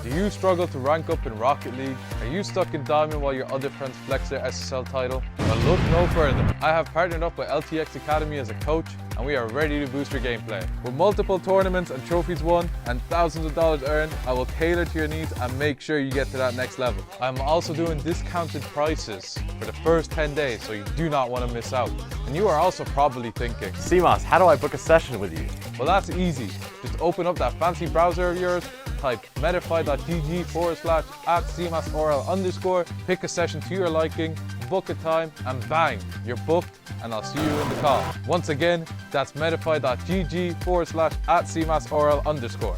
Do you struggle to rank up in Rocket League? Are you stuck in Diamond while your other friends flex their SSL title? Well, look no further. I have partnered up with LTX Academy as a coach, and we are ready to boost your gameplay. With multiple tournaments and trophies won and thousands of dollars earned, I will tailor to your needs and make sure you get to that next level. I'm also doing discounted prices for the first 10 days, so you do not want to miss out. And you are also probably thinking, CMOS, how do I book a session with you? well, that's easy. Just open up that fancy browser of yours, type metafy.gg/@cmasrl_, pick a session to your liking, book a time, and bang, you're booked, and I'll see you in the call. Once again, that's metafy.gg/@cmasrl_.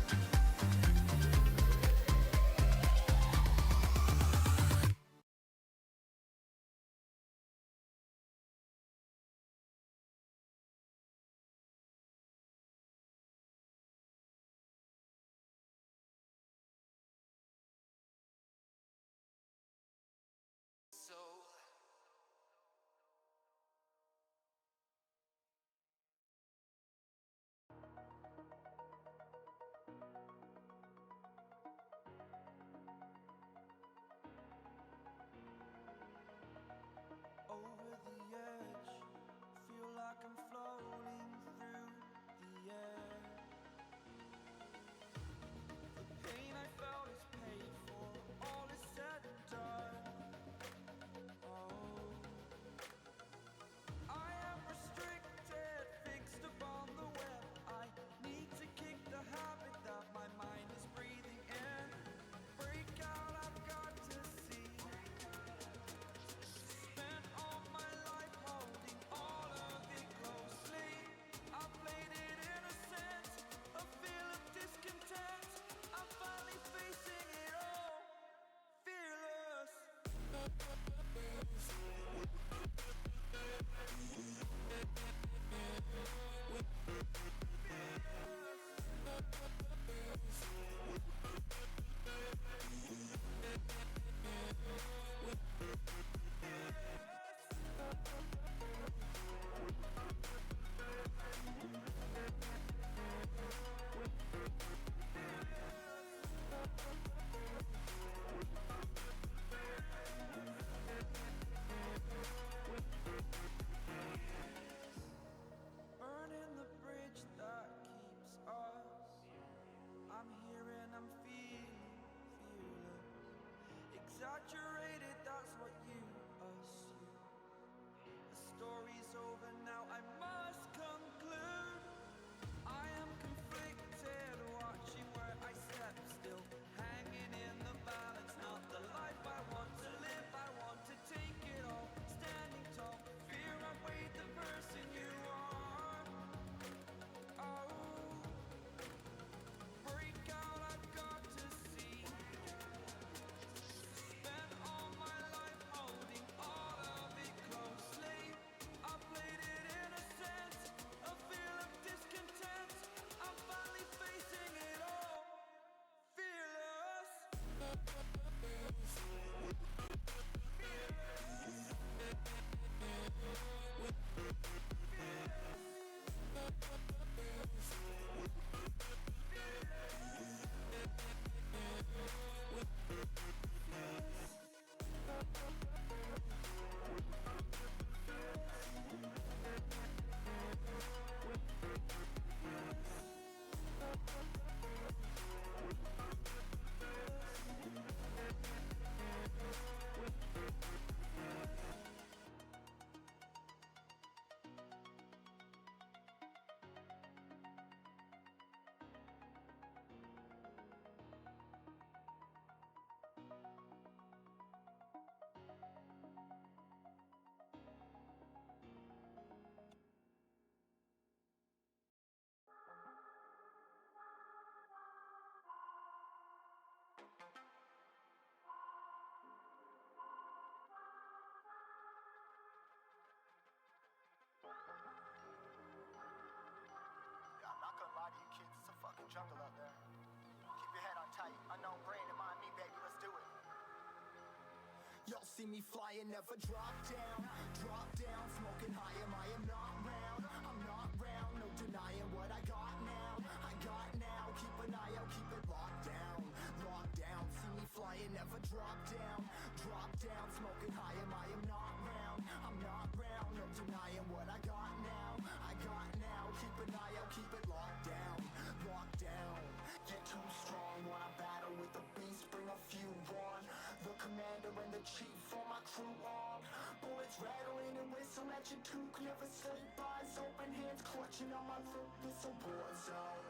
Over the edge, feel like I'm floating through the air. The pain I felt is paid for, all is said and done. Oh, I am restricted, fixed upon the web. I need to kick the habit that my mind is breathing in. Break out, I've got to see. Spent all my life holding all of it closely. I played it innocent, a feel of discontent. I'm finally facing it all, fearless. Burning the bridge that keeps us. I'm here and I'm feeling fearless. Exaggerated, that's what you assume. The story's over now, I must conclude. I am conflicted, watching where I step still, hanging in the balance. Not the life I want to live, I want to take it all. Standing tall, fear outweighed the person you are. Oh, break out, I've got to see. Spent all my life holding all of it closely. I played it innocent, a feel of discontent. I'm finally facing it all, fearless. I'm not gonna lie to you kids, it's a fucking jungle out there. Keep your head on tight, unknown brain and mind me, baby, let's do it. Y'all see me flying, never drop down, smoking high, I am not round, I'm not round, no denying what I got now, keep an eye out, keep it locked down, watching Duke never sleep, eyes open, hands clutching on my throat. This a war zone.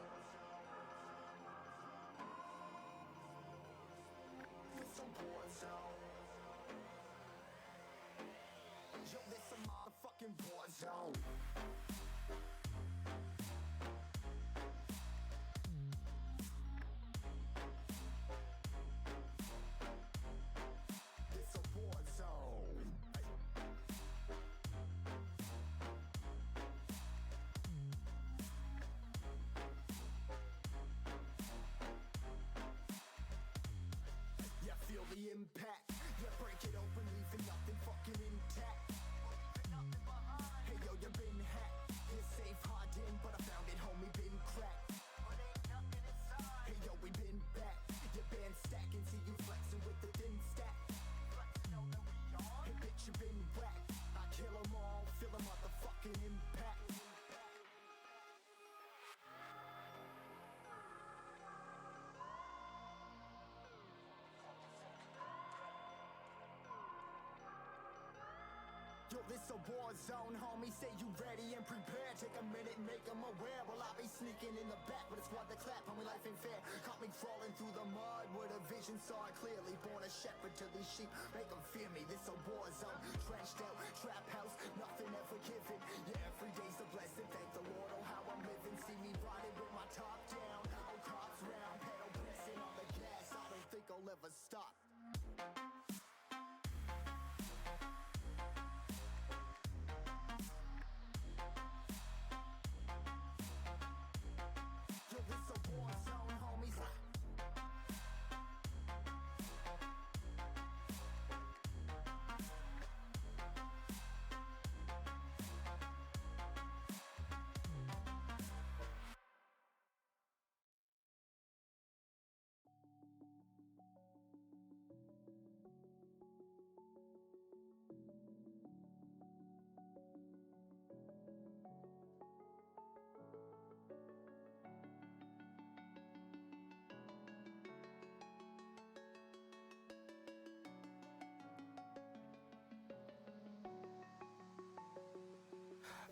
This a war zone. Yo, this a motherfucking war zone. This a war zone. Yeah, feel the impact. Yeah, break it open, leaving nothing fucking intact. Hey yo, you been hacked. You're safe, hard in, but I found it, homie, been cracked. Hey yo, we been back. Your band stacking, see you flexing with the thin stack. Hey bitch, you been whacked. I kill 'em all, feel the motherfucking impact. Yo, this a war zone, homie. Say you ready and prepared. Take a minute and make 'em aware. Well, I'll be sneaking in the back, but it's what the clap, homie. Life ain't fair. Caught me crawling through the mud with a vision, saw it clearly. Born a shepherd to these sheep, make 'em fear me. This a war zone, trashed out, trap house, nothing ever given. Yeah, every day's a blessing. Thank the Lord, oh how I'm living. See me riding with my top down, oh cops round, pedal pressing on the gas. I don't think I'll ever stop. Yo, this a war zone, homies.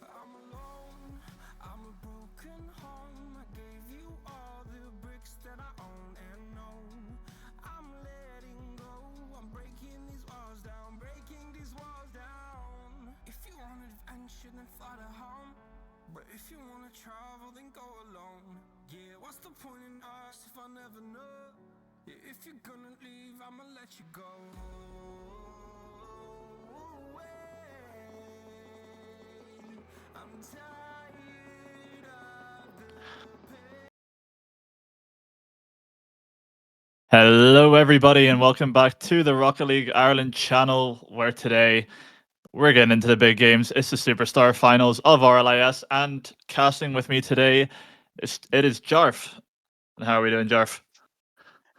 I'm alone, I'm a broken home. I gave you all the bricks that I own and know. I'm letting go, I'm breaking these walls down, breaking these walls down. If you want adventure, then fly to home. But if you wanna travel, then go alone. Yeah, what's the point in us if I never know? Yeah, if you're gonna leave, I'ma let you go. I'm tired of the pain. Hello, everybody, and welcome back to the Rocket League Ireland channel, where today we're getting into the big games. It's the Superstar Finals of RLIS, and casting with me today, it is Jarf. And how are we doing, Jarf?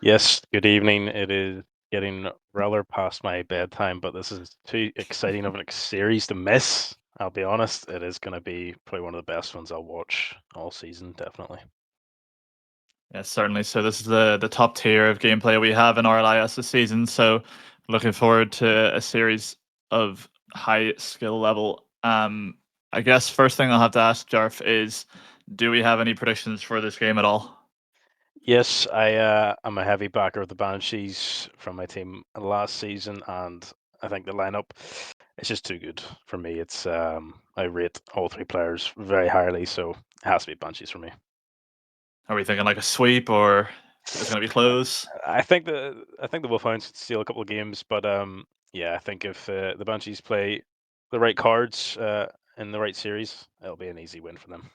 Yes, good evening. It is getting rather past my bedtime, but this is too exciting of a series to miss. I'll be honest, it is going to be probably one of the best ones I'll watch all season, definitely. Yes, certainly. So this is the top tier of gameplay we have in RLIS this season. So looking forward to a series of high skill level. I guess first thing I'll have to ask Jarf is, do we have any predictions for this game at all? Yes, I'm a heavy backer of the Banshees from my team last season, and I think the lineup is just too good for me. It's I rate all three players very highly, so it has to be Banshees for me. Are we thinking like a sweep, or is it going to be close? I think the Wolfhounds could steal a couple of games, but yeah, I think if the Banshees play the right cards in the right series, it'll be an easy win for them.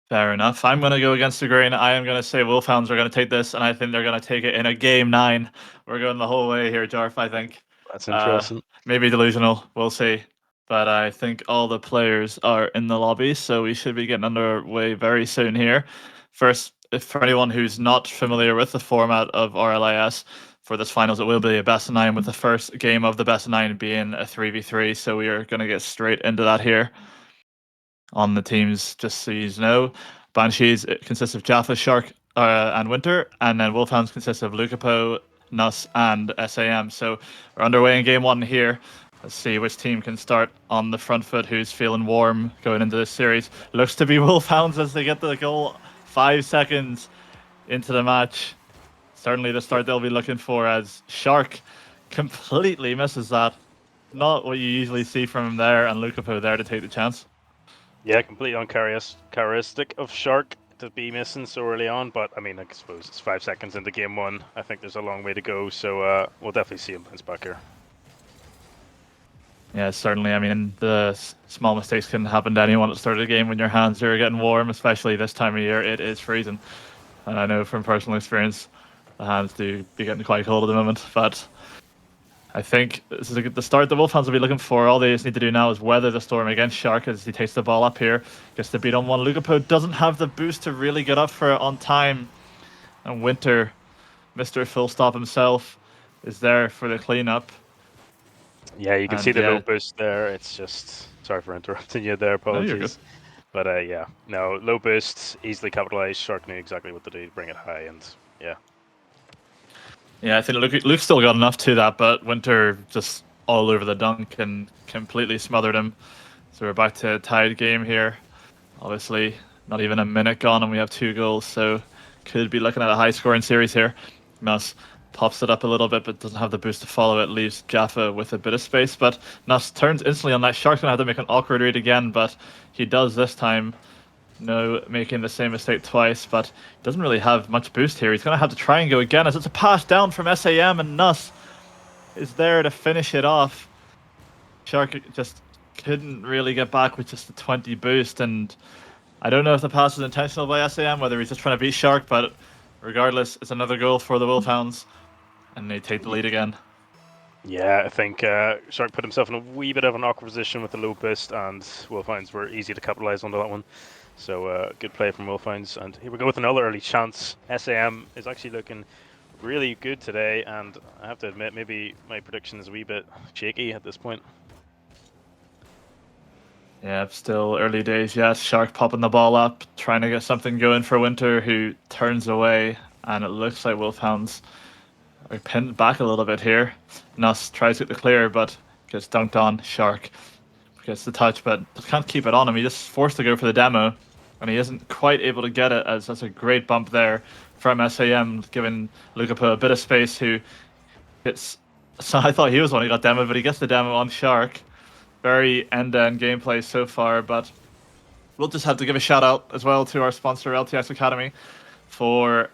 Fair enough. I'm going to go against the grain. I am going to say Wolfhounds are going to take this, and I think they're going to take it in a game 9. We're going the whole way here, Jarf, I think. That's interesting. Maybe delusional. We'll see. But I think all the players are in the lobby, so we should be getting underway very soon here. First, if for anyone who's not familiar with the format of RLIS, for this finals, it will be a best of 9, with the first game of the best of 9 being a 3v3. So we are going to get straight into that here. On the teams, just so you know, Banshees consists of Jaffa, Shark, and Winter, and then Wolfhounds consists of Lucapo, Nuss, and SAM. So we're underway in game 1 here. Let's see which team can start on the front foot, who's feeling warm going into this series. Looks to be Wolfhounds as they get the goal 5 seconds into the match. Certainly the start they'll be looking for, as Shark completely misses that. Not what you usually see from him there, and Lukapo there to take the chance. Yeah, completely uncharacteristic of Shark to be missing so early on, but I mean, I suppose it's 5 seconds into game one. I think there's a long way to go, so we'll definitely see him bounce back here. Yeah, certainly. I mean, the small mistakes can happen to anyone at the start of the game when your hands are getting warm, especially this time of year. It is freezing. And I know from personal experience, the hands do be getting quite cold at the moment. But I think this is the start the Wolfhounds will be looking for. All they just need to do now is weather the storm against Shark as he takes the ball up here. Gets the beat on one. Lukapo doesn't have the boost to really get up for it on time. And Winter, Mr. Full Stop himself, is there for the cleanup. Yeah, you can And see the yeah. low boost there. It's just, sorry for interrupting you there, No, you're good. apologies. But yeah, no, low boost, easily capitalized. Shark knew exactly what to do to bring it high, and yeah. Yeah, I think Luke still got enough to that, but Winter just all over the dunk and completely smothered him. So we're back to a tied game here. Obviously, not even a minute gone, and we have 2 goals, so could be looking at a high-scoring series here. Nuss pops it up a little bit, but doesn't have the boost to follow it. Leaves Jaffa with a bit of space, but Nuss turns instantly on that. Shark's gonna have to make an awkward read again, but he does this time. No, making the same mistake twice, but he doesn't really have much boost here. He's going to have to try and go again as it's a pass down from SAM, and Nuss is there to finish it off. Shark just couldn't really get back with just a 20 boost, and I don't know if the pass was intentional by SAM, whether he's just trying to beat Shark, but regardless, it's another goal for the Wolfhounds, and they take the lead again. Yeah, I think Shark put himself in a wee bit of an awkward position with the low boost, and Wolfhounds were easy to capitalize onto that one. So good play from Wolfhounds, and here we go with another early chance. SAM is actually looking really good today, and I have to admit, maybe my prediction is a wee bit shaky at this point. Yeah, still early days. Yes, Shark popping the ball up, trying to get something going for Winter, who turns away, and it looks like Wolfhounds are pinned back a little bit here. Nuss tries to get the clear, but gets dunked on. Shark gets the touch, but can't keep it on him. He just forced to go for the demo, and he isn't quite able to get it, as that's a great bump there from SAM, giving Lukapo a bit of space, who gets... So I thought he was the one who got demo, but he gets the demo on Shark. Very end-to-end gameplay so far, but we'll just have to give a shout out as well to our sponsor, LTX Academy, for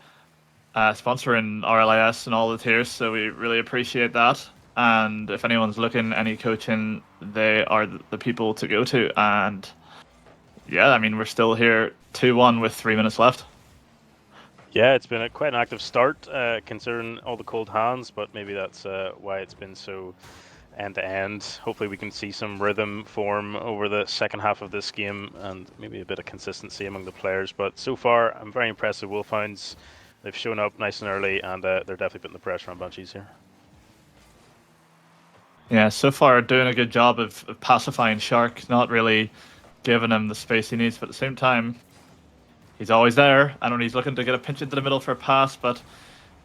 sponsoring RLIS and all the tiers, so we really appreciate that. And if anyone's looking any coaching, they are the people to go to. And yeah, I mean, we're still here 2-1 with 3 minutes left. Yeah, it's been quite an active start, considering all the cold hands, but maybe that's why it's been so end-to-end. Hopefully we can see some rhythm form over the second half of this game, and maybe a bit of consistency among the players. But so far, I'm very impressed with Wolfhounds. They've shown up nice and early, and they're definitely putting the pressure on Banshees here. Yeah, so far doing a good job of pacifying Shark, not really giving him the space he needs, but at the same time, he's always there. I know he's looking to get a pinch into the middle for a pass, but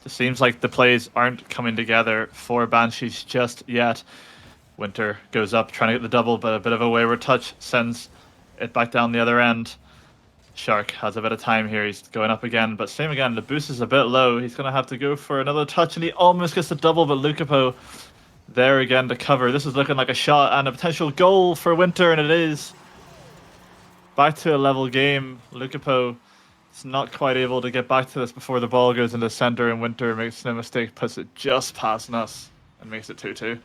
it seems like the plays aren't coming together for Banshees just yet. Winter goes up, trying to get the double, but a bit of a wayward touch sends it back down the other end. Shark has a bit of time here. He's going up again, but same again. The boost is a bit low. He's going to have to go for another touch, and he almost gets the double, but Lukapo there again to cover. This is looking like a shot and a potential goal for Winter, and it is. Back to a level game. Lukapo is not quite able to get back to this before the ball goes into center, and Winter makes no mistake, puts it just past Nuss and makes it 2-2.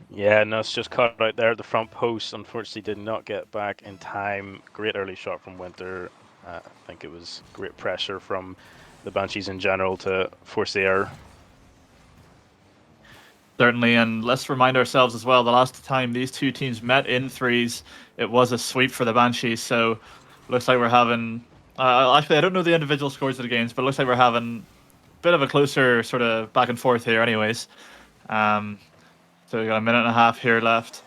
Yeah, Nuss just caught out there at the front post. Unfortunately, did not get back in time. Great early shot from Winter. I think it was great pressure from the Banshees in general to force the error. Certainly, and let's remind ourselves as well, the last time these two teams met in threes, it was a sweep for the Banshees, so looks like we're having... actually, I don't know the individual scores of the games, but it looks like we're having a bit of a closer sort of back and forth here anyways. So we've got a minute and a half here left.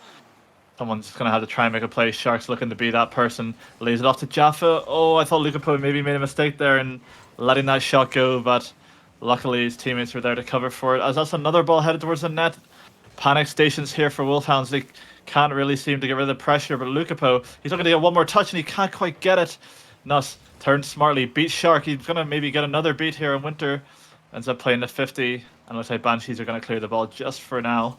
Someone's going to have to try and make a play. Shark's looking to be that person. Lays it off to Jaffa. Oh, I thought Lukapo maybe made a mistake there in letting that shot go, but luckily his teammates were there to cover for it. As that's another ball headed towards the net. Panic stations here for Wolfhounds. They can't really seem to get rid of the pressure, but Lukapo, he's looking to get one more touch and he can't quite get it. Nuss turns smartly, beats Shark. He's going to maybe get another beat here in Winter. Ends up playing the 50, and looks like Banshees are going to clear the ball just for now.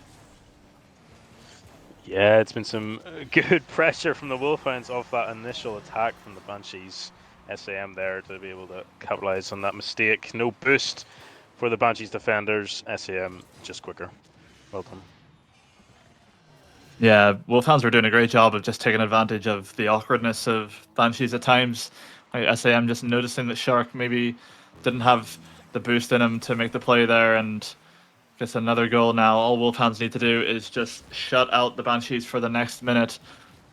Yeah, it's been some good pressure from the Wolfhounds off that initial attack from the Banshees. SAM there to be able to capitalize on that mistake. No boost for the Banshees defenders. SAM just quicker. Well done. Yeah, Wolfhounds were doing a great job of just taking advantage of the awkwardness of Banshees at times. Like SAM just noticing that Shark maybe didn't have the boost in him to make the play there, and gets another goal now. All Wolfhounds need to do is just shut out the Banshees for the next minute,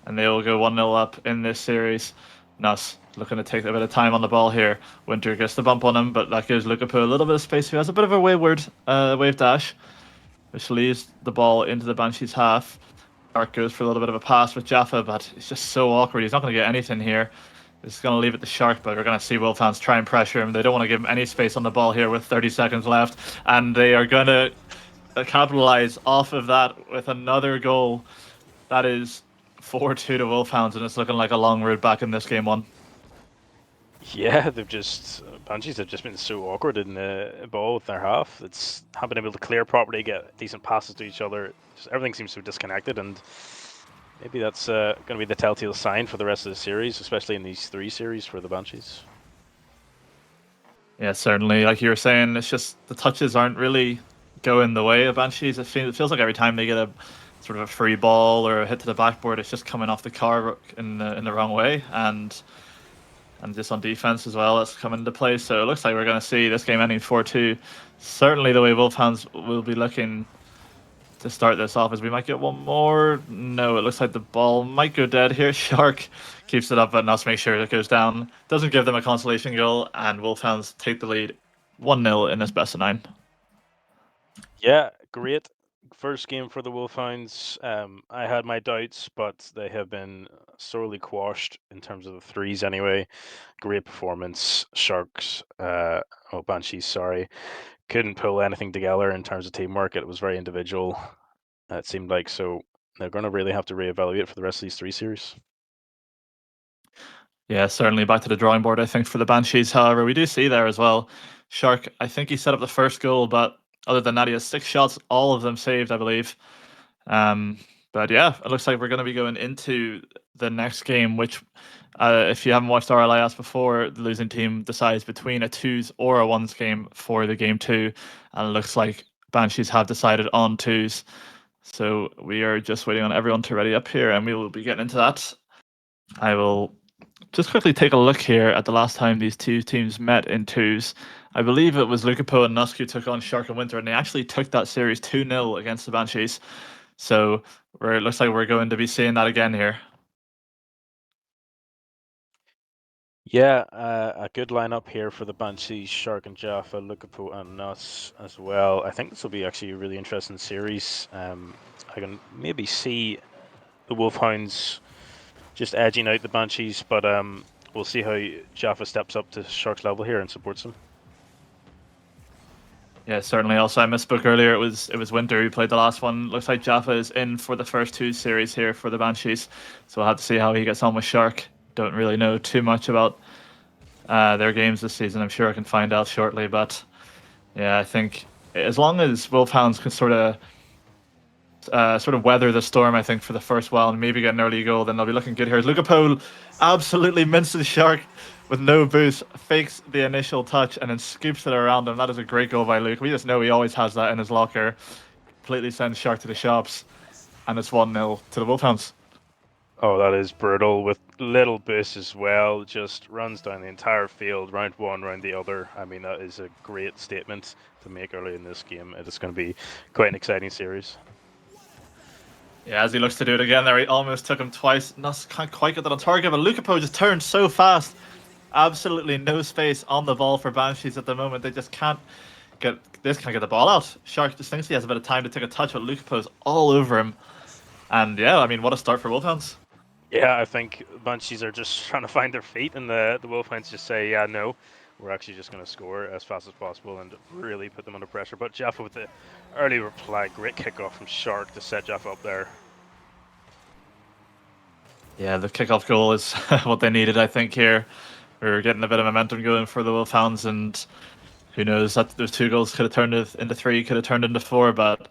and they will go 1-0 up in this series. Nuss looking to take a bit of time on the ball here. Winter gets the bump on him, but that gives Lukapu a little bit of space, who has a bit of a wayward wave dash, which leaves the ball into the Banshees half. Shark goes for a little bit of a pass with Jaffa, but it's just so awkward. He's not going to get anything here. It's going to leave it to Shark, but we're going to see Wolfhounds try and pressure him. They don't want to give him any space on the ball here with 30 seconds left, and they are going to capitalize off of that with another goal. That is 4-2 to Wolfhounds, and it's looking like a long road back in this game one. Yeah, they've just Banshees have just been so awkward in the ball with their half. It's haven't been able to clear properly, get decent passes to each other. Just everything seems so disconnected, and maybe that's going to be the telltale sign for the rest of the series, especially in these 3 series for the Banshees. Yeah, certainly. Like you were saying, it's just the touches aren't really going the way of Banshees. It feels like every time they get a sort of a free ball or a hit to the backboard, it's just coming off the car in the wrong way, and just on defense as well, that's coming into play. So it looks like we're going to see this game ending 4-2. Certainly the way Wolfhounds will be looking to start this off is we might get one more. No, it looks like the ball might go dead here. Shark keeps it up, but Nuss makes sure it goes down. Doesn't give them a consolation goal, and Wolfhounds take the lead 1-0 in this best of 9. Yeah, great first game for the Wolfhounds. I had my doubts, but they have been sorely quashed in terms of the threes anyway. Great performance. Sharks, Banshees, sorry, couldn't pull anything together in terms of teamwork. It was very individual, it seemed like. So they're going to really have to reevaluate for the rest of these 3 series. Yeah, certainly back to the drawing board, I think, for the Banshees. However, we do see there as well, Shark, I think he set up the first goal, but other than that, he has 6 shots, all of them saved, I believe. But yeah, it looks like we're going to be going into the next game, which, if you haven't watched RLIS before, the losing team decides between a 2s or a 1s game for the game 2. And it looks like Banshees have decided on 2s. So we are just waiting on everyone to ready up here, and we will be getting into that. I will just quickly take a look here at the last time these 2 teams met in 2s. I believe it was Lukapo and Nusk who took on Shark and Winter, and they actually took that series 2-0 against the Banshees. So it looks like we're going to be seeing that again here. Yeah, a good lineup here for the Banshees, Shark and Jaffa, Lukapo and Nuss as well. I think this will be actually a really interesting series. I can maybe see the Wolfhounds just edging out the Banshees, but we'll see how Jaffa steps up to Shark's level here and supports them. Yeah, certainly. Also, I misspoke earlier. It was Winter who played the last one. Looks like Jaffa is in for the first 2 series here for the Banshees, so we'll have to see how he gets on with Shark. Don't really know too much about their games this season. I'm sure I can find out shortly, but yeah, I think as long as Wolfhounds can sort of weather the storm, I think, for the first while and maybe get an early goal, then they'll be looking good here. Lukapo absolutely minces Shark with no boost, fakes the initial touch and then scoops it around him. That is a great goal by Luke. We just know he always has that in his locker. Completely sends Shark to the shops, and it's 1-0 to the Wolfhounds. Oh, that is brutal with little boost as well. Just runs down the entire field, round one, round the other. I mean, that is a great statement to make early in this game. It is going to be quite an exciting series. Yeah, as he looks to do it again there, he almost took him twice. Can't quite get that on target, but Lukapo just turned so fast. Absolutely no space on the ball for Banshees at the moment. They just can't get the ball out. Shark just thinks he has a bit of time to take a touch, but Lukapo's all over him. And yeah, I mean, what a start for Wolfhounds. Yeah, I think Banshees are just trying to find their feet, and the Wolfhounds just say, yeah, no, we're actually just going to score as fast as possible and really put them under pressure. But Jaffa with the early reply, great kickoff from Shark to set Jaffa up there. Yeah, the kickoff goal is what they needed, I think, here. We're getting a bit of momentum going for the Wolfhounds, and who knows, that those 2 goals could have turned it into 3, could have turned into 4, but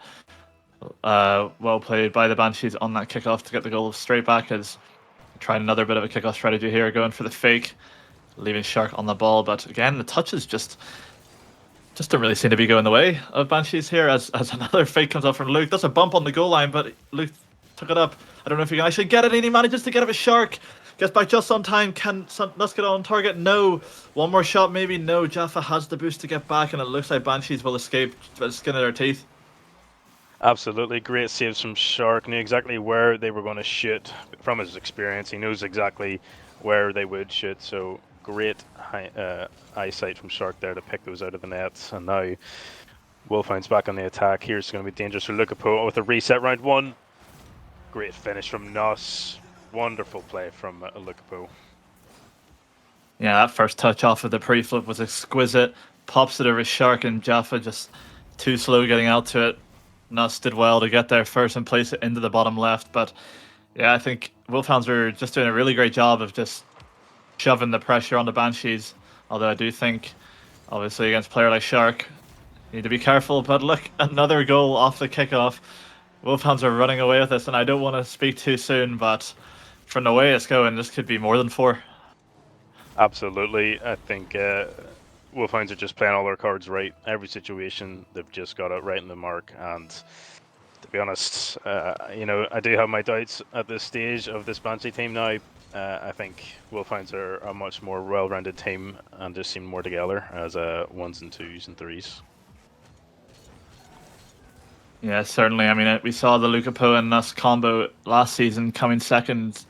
well played by the Banshees on that kickoff to get the goal straight back, as trying another bit of a kickoff strategy here, going for the fake, leaving Shark on the ball. But again, the touches just don't really seem to be going the way of Banshees here, as another fake comes up from Luke. That's a bump on the goal line, but Luke took it up. I don't know if he can actually get it, and he manages to get it with Shark. Gets back just on time. Can Nuss get on target? No. One more shot, maybe? No. Jaffa has the boost to get back, and it looks like Banshees will escape by the skin of their teeth. Absolutely great saves from Shark. Knew exactly where they were going to shoot from his experience. He knows exactly where they would shoot. So great eyesight from Shark there to pick those out of the nets. And now Wolfhounds back on the attack. Here's going to be dangerous for Lukapo with a reset round 1. Great finish from Nuss. Wonderful play from Lukapo. Yeah, that first touch off of the pre-flip was exquisite. Pops it over Shark, and Jaffa just too slow getting out to it. Nuss did well to get there first and place it into the bottom left. But yeah, I think Wolfhounds are just doing a really great job of just shoving the pressure on the Banshees. Although I do think, obviously, against a player like Shark, you need to be careful. But look, another goal off the kickoff. Wolfhounds are running away with this, and I don't want to speak too soon, but from the way it's going, this could be more than 4. Absolutely. I think Wolfhounds are just playing all their cards right. Every situation, they've just got it right in the mark. And to be honest, I do have my doubts at this stage of this Banshee team now. I think Wolfhounds are a much more well-rounded team and just seem more together as 1s and 2s and 3s. Yeah, certainly. I mean, we saw the Lukapo and Nuss combo last season coming second.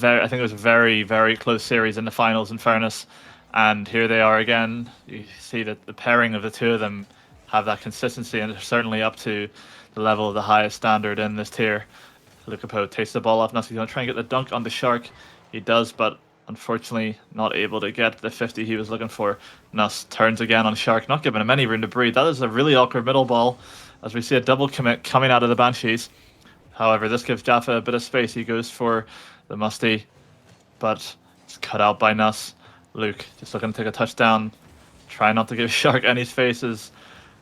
I think it was a very, very close series in the finals, in fairness. And here they are again. You see that the pairing of the 2 of them have that consistency, and they're certainly up to the level of the highest standard in this tier. Lukapo takes the ball off Nuss. He's going to try and get the dunk on the Shark. He does, but unfortunately not able to get the 50 he was looking for. Nuss turns again on Shark, not giving him any room to breathe. That is a really awkward middle ball, as we see a double commit coming out of the Banshees. However, this gives Jaffa a bit of space. He goes for the musty, but it's cut out by Nuss. Luke just looking to take a touchdown. Try not to give Shark any spaces.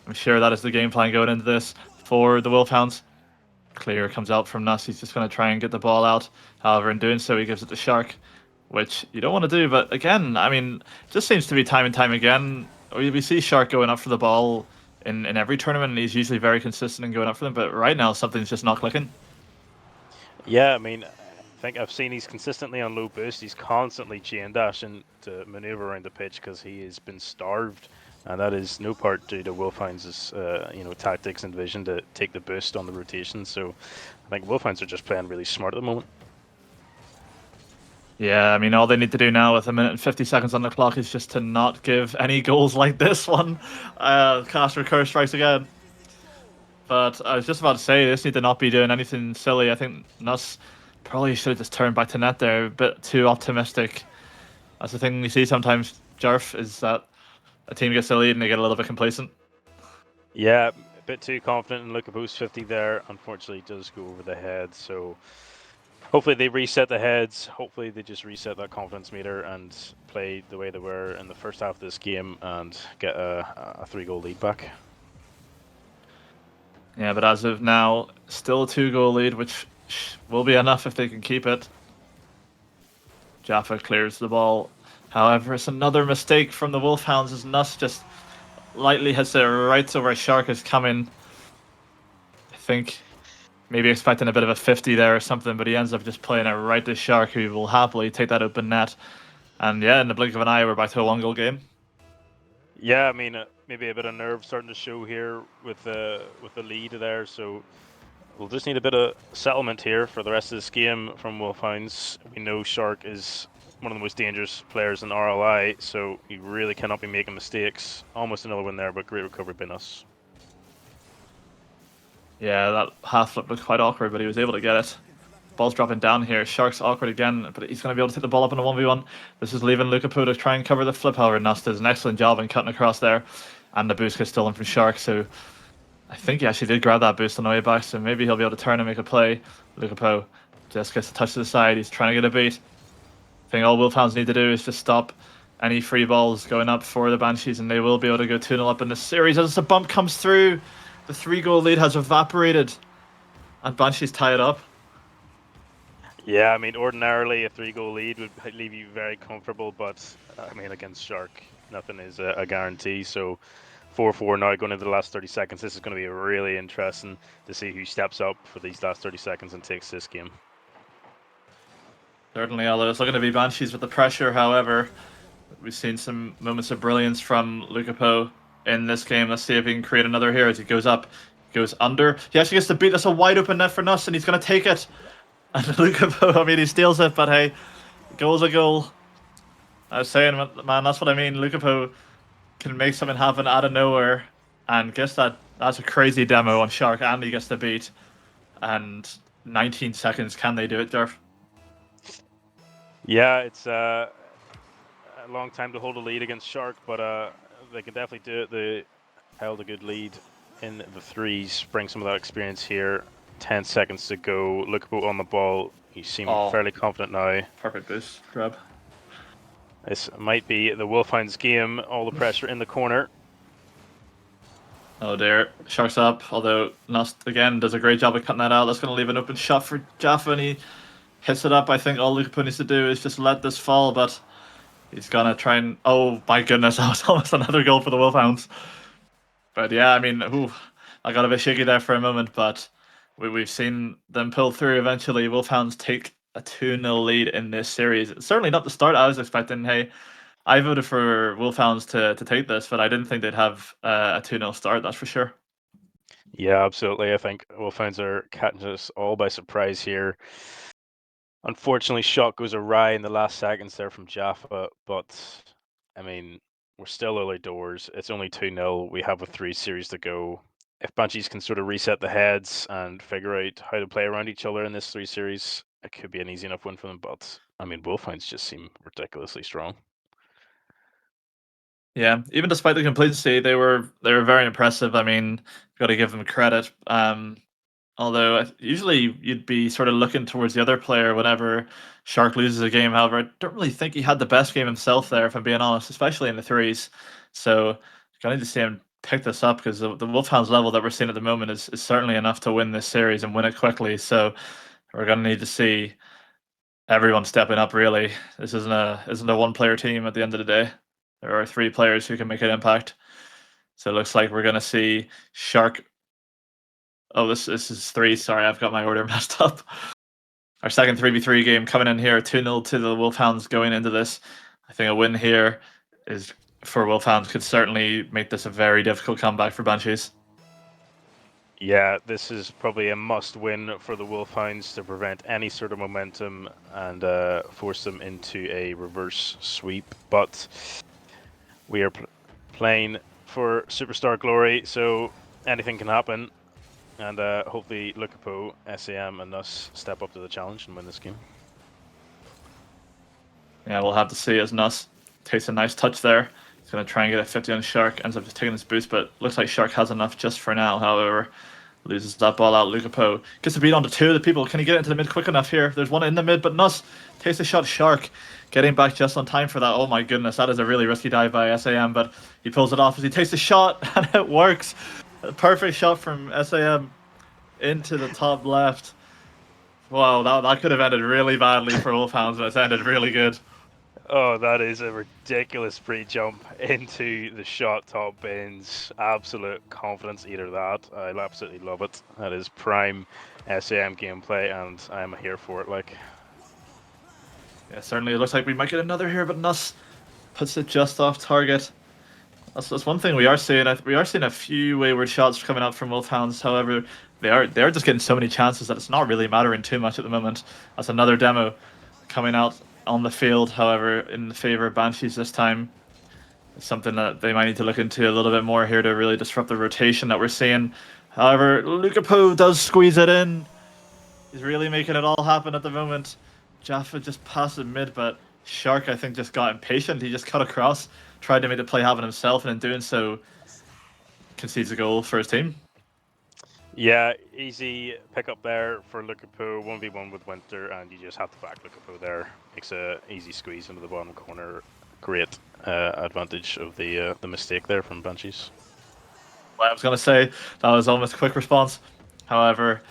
I'm sure that is the game plan going into this for the Wolfhounds. Clear comes out from Nuss. He's just going to try and get the ball out. However, in doing so, he gives it to Shark, which you don't want to do. But again, I mean, it just seems to be time and time again. We see Shark going up for the ball in every tournament, and he's usually very consistent in going up for them. But right now, something's just not clicking. Yeah, I mean, I think I've seen he's consistently on low boost. He's constantly chain dashing to maneuver around the pitch because he has been starved. And that is no part due to Wolfhounds' tactics and vision to take the boost on the rotation. So I think Wolfhounds are just playing really smart at the moment. Yeah, I mean, all they need to do now with 1 minute and 50 seconds on the clock is just to not give any goals like this one. Cast Recur strikes again. But I was just about to say, this need to not be doing anything silly. I think Nuss probably should have just turned back to net there. A bit too optimistic. That's the thing we see sometimes, Jarf, is that a team gets the lead and they get a little bit complacent. Yeah, a bit too confident in Lukapo's 50 there. Unfortunately, it does go over the head. So hopefully they reset the heads. Hopefully they just reset that confidence meter and play the way they were in the first half of this game and get a 3-goal lead back. Yeah, but as of now, still a 2-goal lead, which will be enough if they can keep it. Jaffa clears the ball. However, it's another mistake from the Wolfhounds as Nuss just lightly hits it right to where Shark is coming. I think maybe expecting a bit of a 50 there or something, but he ends up just playing it right to Shark, who will happily take that open net. And yeah, in the blink of an eye, we're back to a 1-goal game. Yeah, I mean, maybe a bit of nerve starting to show here with the lead there. So we'll just need a bit of settlement here for the rest of this game from Wolfhounds. We know Shark is one of the most dangerous players in RLI, so he really cannot be making mistakes. Almost another win there, but great recovery by Nuss. Yeah, that half flip looked quite awkward, but he was able to get it. Ball's dropping down here. Shark's awkward again, but he's going to be able to take the ball up in a 1v1. This is leaving Lukapu to try and cover the flip. However, Nust does an excellent job in cutting across there. And the boost gets stolen from Shark, so I think he actually did grab that boost on the way back, so maybe he'll be able to turn and make a play. Lukapu just gets a touch to the side. He's trying to get a beat. I think all Wolfhounds need to do is just stop any free balls going up for the Banshees, and they will be able to go 2-0 up in this series. As the bump comes through, the 3-goal lead has evaporated, and Banshees tie it up. Yeah, I mean, ordinarily a 3-goal lead would leave you very comfortable, but I mean, against Shark, nothing is a guarantee. So 4-4 now going into the last 30 seconds. This is going to be really interesting to see who steps up for these last 30 seconds and takes this game. Certainly, although it's looking to be Banshees with the pressure. However, we've seen some moments of brilliance from Lukapu in this game. Let's see if he can create another here as he goes up, goes under. He actually gets the beat. That's a wide open net for Nuss, and he's going to take it. And Lukapu, I mean, he steals it, but hey, goal's a goal. I was saying, man, that's what I mean. Lukapu can make something happen out of nowhere, and guess that's a crazy demo on Shark, and he gets the beat. And 19 seconds, can they do it, Durf? Yeah, it's a long time to hold a lead against Shark, but they can definitely do it. They held a good lead in the threes, bring some of that experience here. 10 seconds to go. Lukapu on the ball. He seems fairly confident now. Perfect boost, grab. This might be the Wolfhounds game. All the pressure in the corner. Oh dear, Shark's up, although Nust again does a great job of cutting that out. That's going to leave an open shot for Jaffa, and he hits it up. I think all Lukapu needs to do is just let this fall, but he's going to try and... Oh my goodness, that was almost another goal for the Wolfhounds. But yeah, I mean, I got a bit shaky there for a moment, but we've seen them pull through eventually. Wolfhounds take a 2-0 lead in this series. It's certainly not the start I was expecting. Hey, I voted for Wolfhounds to take this, but I didn't think they'd have a 2-0 start, that's for sure. Yeah, absolutely. I think Wolfhounds are catching us all by surprise here. Unfortunately, shot goes awry in the last seconds there from Jaffa, but I mean, we're still early doors. It's only 2-0. We have a 3 series to go. If Banshees can sort of reset the heads and figure out how to play around each other in this 3 series, it could be an easy enough win for them. But I mean, Wolfhounds just seem ridiculously strong. Yeah, even despite the complacency, they were very impressive. I mean, got to give them credit. Although usually you'd be sort of looking towards the other player whenever Shark loses a game. However, I don't really think he had the best game himself there, if I'm being honest, especially in the threes. So I need to see him pick this up, because the Wolfhounds level that we're seeing at the moment is certainly enough to win this series and win it quickly. So we're going to need to see everyone stepping up, really. This isn't a one-player team at the end of the day. There are 3 players who can make an impact. So it looks like we're going to see Shark... Oh, this is 3. Sorry, I've got my order messed up. Our second 3v3 game coming in here, 2-0 to the Wolfhounds going into this. I think a win here is for Wolfhounds could certainly make this a very difficult comeback for Banshees. Yeah, this is probably a must-win for the Wolfhounds to prevent any sort of momentum and force them into a reverse sweep. But we are playing for superstar glory, so anything can happen. And hopefully Lukapu, SAM, and us step up to the challenge and win this game. Yeah, we'll have to see as Nuss takes a nice touch there. He's going to try and get a 50 on Shark, ends up just taking this boost, but looks like Shark has enough just for now. However, loses that ball out. Lukapu gets a beat onto 2 of the people. Can he get into the mid quick enough here? There's one in the mid, but Nuss takes a shot. Shark getting back just on time for that. Oh my goodness, that is a really risky dive by SAM, but he pulls it off as he takes the shot, and it works. A perfect shot from SAM into the top left. Wow, that could have ended really badly for Wolfhounds, but it's ended really good. Oh, that is a ridiculous free jump into the shot top bins. Absolute confidence eater, that. I absolutely love it. That is prime SAM gameplay, and I'm here for it. Like, yeah, certainly it looks like we might get another here, but Nuss puts it just off target. That's one thing we are seeing. We are seeing a few wayward shots coming out from Wolfhounds. However, they're just getting so many chances that it's not really mattering too much at the moment. That's another demo coming out on the field. However, in the favor of Banshees this time. It's something that they might need to look into a little bit more here to really disrupt the rotation that we're seeing. However, Lukapu does squeeze it in. He's really making it all happen at the moment. Jaffa just passed it mid, but Shark, I think, just got impatient. He just cut across, tried to make the play happen himself, and in doing so, concedes a goal for his team. Yeah, easy pick up there for Lukaku, 1v1 with Winter, and you just have to back Lukaku there. Makes a easy squeeze into the bottom corner. Great advantage of the mistake there from Banshees. Well, I was going to say, that was almost a quick response. However,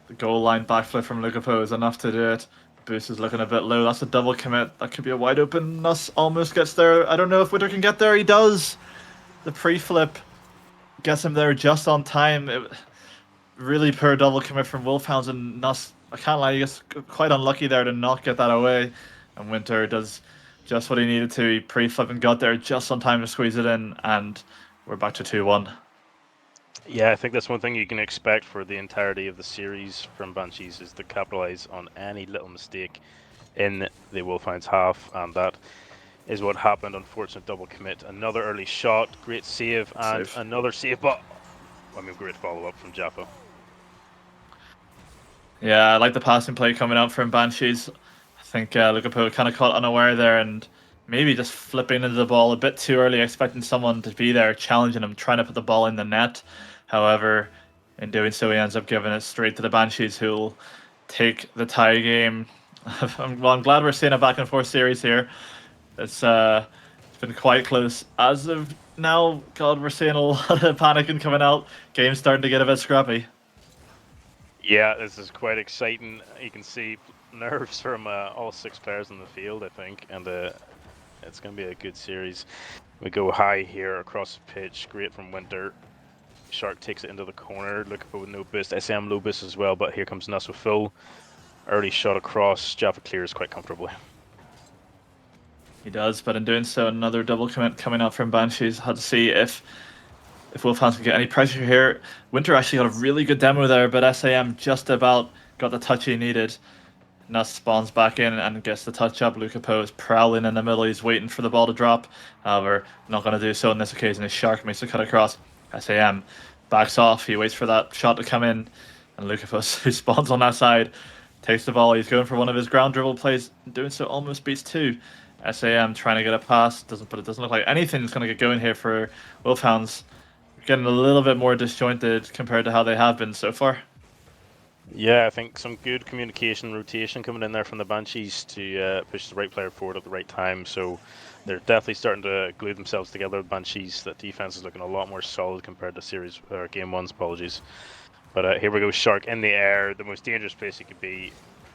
the goal line backflip from Lukaku is enough to do it. Boost is looking a bit low. That's a double commit. That could be a wide open. Nuss almost gets there. I don't know if Winter can get there. He does. The pre-flip gets him there just on time. Really poor double commit from Wolfhounds, and Nuss, I can't lie, he gets quite unlucky there to not get that away. And Winter does just what he needed to. He pre-flip and got there just on time to squeeze it in, and we're back to 2-1. Yeah, I think that's one thing you can expect for the entirety of the series from Banshees is to capitalize on any little mistake in the Wolfhounds half, and that is what happened. Unfortunate double commit, another early shot, great save, and Save. another save, but I mean, great follow-up from Jaffa. Yeah, I like the passing play coming out from Banshees. I think Lukaku kind of caught unaware there and maybe just flipping into the ball a bit too early, expecting someone to be there challenging him, trying to put the ball in the net. However, in doing so, he ends up giving it straight to the Banshees, who'll take the tie game. I'm glad we're seeing a back and forth series here. It's been quite close as of now. God, we're seeing a lot of panicking coming out. Game's starting to get a bit scrappy. Yeah, this is quite exciting. You can see nerves from all 6 players in the field, I think, and it's going to be a good series. We go high here across the pitch. Great from Winter. Shark takes it into the corner. Lukaku with no boost. SM low boost as well, but here comes Nuss with full. Early shot across. Jaffa clears quite comfortably. He does, but in doing so, another double commit coming out from Banshees. Had to see if Wolfhounds can get any pressure here. Winter actually got a really good demo there, but SAM just about got the touch he needed. Nuss spawns back in and gets the touch up. Lukaku is prowling in the middle. He's waiting for the ball to drop. However, not going to do so on this occasion. His Shark makes the cut across. SAM backs off. He waits for that shot to come in. And Lukaku, who spawns on that side, takes the ball. He's going for one of his ground dribble plays. Doing so almost beats 2. SAM trying to get a pass. But it doesn't look like anything's going to get going here for Wolfhounds. Getting a little bit more disjointed compared to how they have been so far. Yeah, I think some good communication rotation coming in there from the Banshees to push the right player forward at the right time. So they're definitely starting to glue themselves together with Banshees. That defense is looking a lot more solid compared to series or game one's. Apologies. But here we go, Shark in the air, the most dangerous place he could be.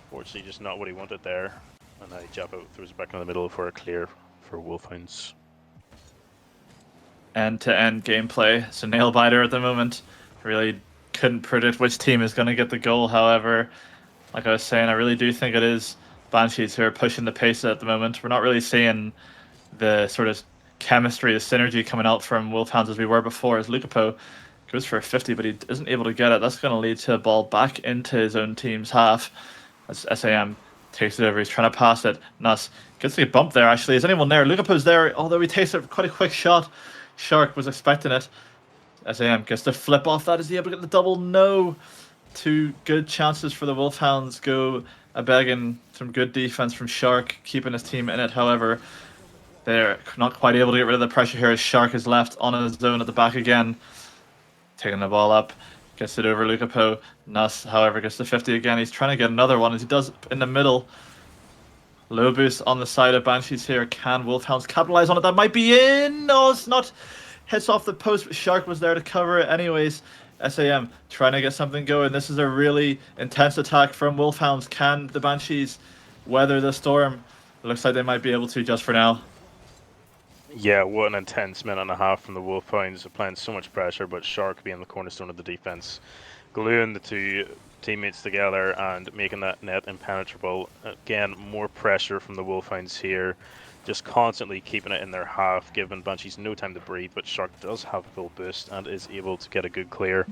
Fortunately, just not what he wanted there. And now Jaffa throws it back in the middle for a clear for Wolfhounds. End-to-end gameplay. It's a nail biter at the moment. Really couldn't predict which team is going to get the goal. However, like I was saying, I really do think it is Banshees who are pushing the pace at the moment. We're not really seeing the sort of chemistry, the synergy coming out from Wolfhounds as we were before. As Lukaku goes for a 50, but he isn't able to get it. That's going to lead to a ball back into his own team's half. As SAM takes it over, he's trying to pass it. Nuss gets a bump there, actually. Is anyone there? Lukaku's there, although he takes it quite a quick shot. Shark was expecting it. SAM gets to flip off that. Is he able to get the double? No. 2 good chances for the Wolfhounds go a begging. Some good defense from Shark, keeping his team in it. However, they're not quite able to get rid of the pressure here as Shark is left on his own at the back again. Taking the ball up. Gets it over Lukaku. Nuss, however, gets the 50 again. He's trying to get another one as he does in the middle. Low boost on the side of Banshees here. Can Wolfhounds capitalize on it? That might be in. No, it's not. Hits off the post, but Shark was there to cover it anyways. SAM trying to get something going. This is a really intense attack from Wolfhounds. Can the Banshees weather the storm? It looks like they might be able to just for now. Yeah, what an intense minute and a half from the Wolfhounds, applying so much pressure, but Shark being the cornerstone of the defense, gluing the 2 teammates together and making that net impenetrable. Again, more pressure from the Wolfhounds here, just constantly keeping it in their half, giving Banshees no time to breathe, but Shark does have full boost and is able to get a good clear.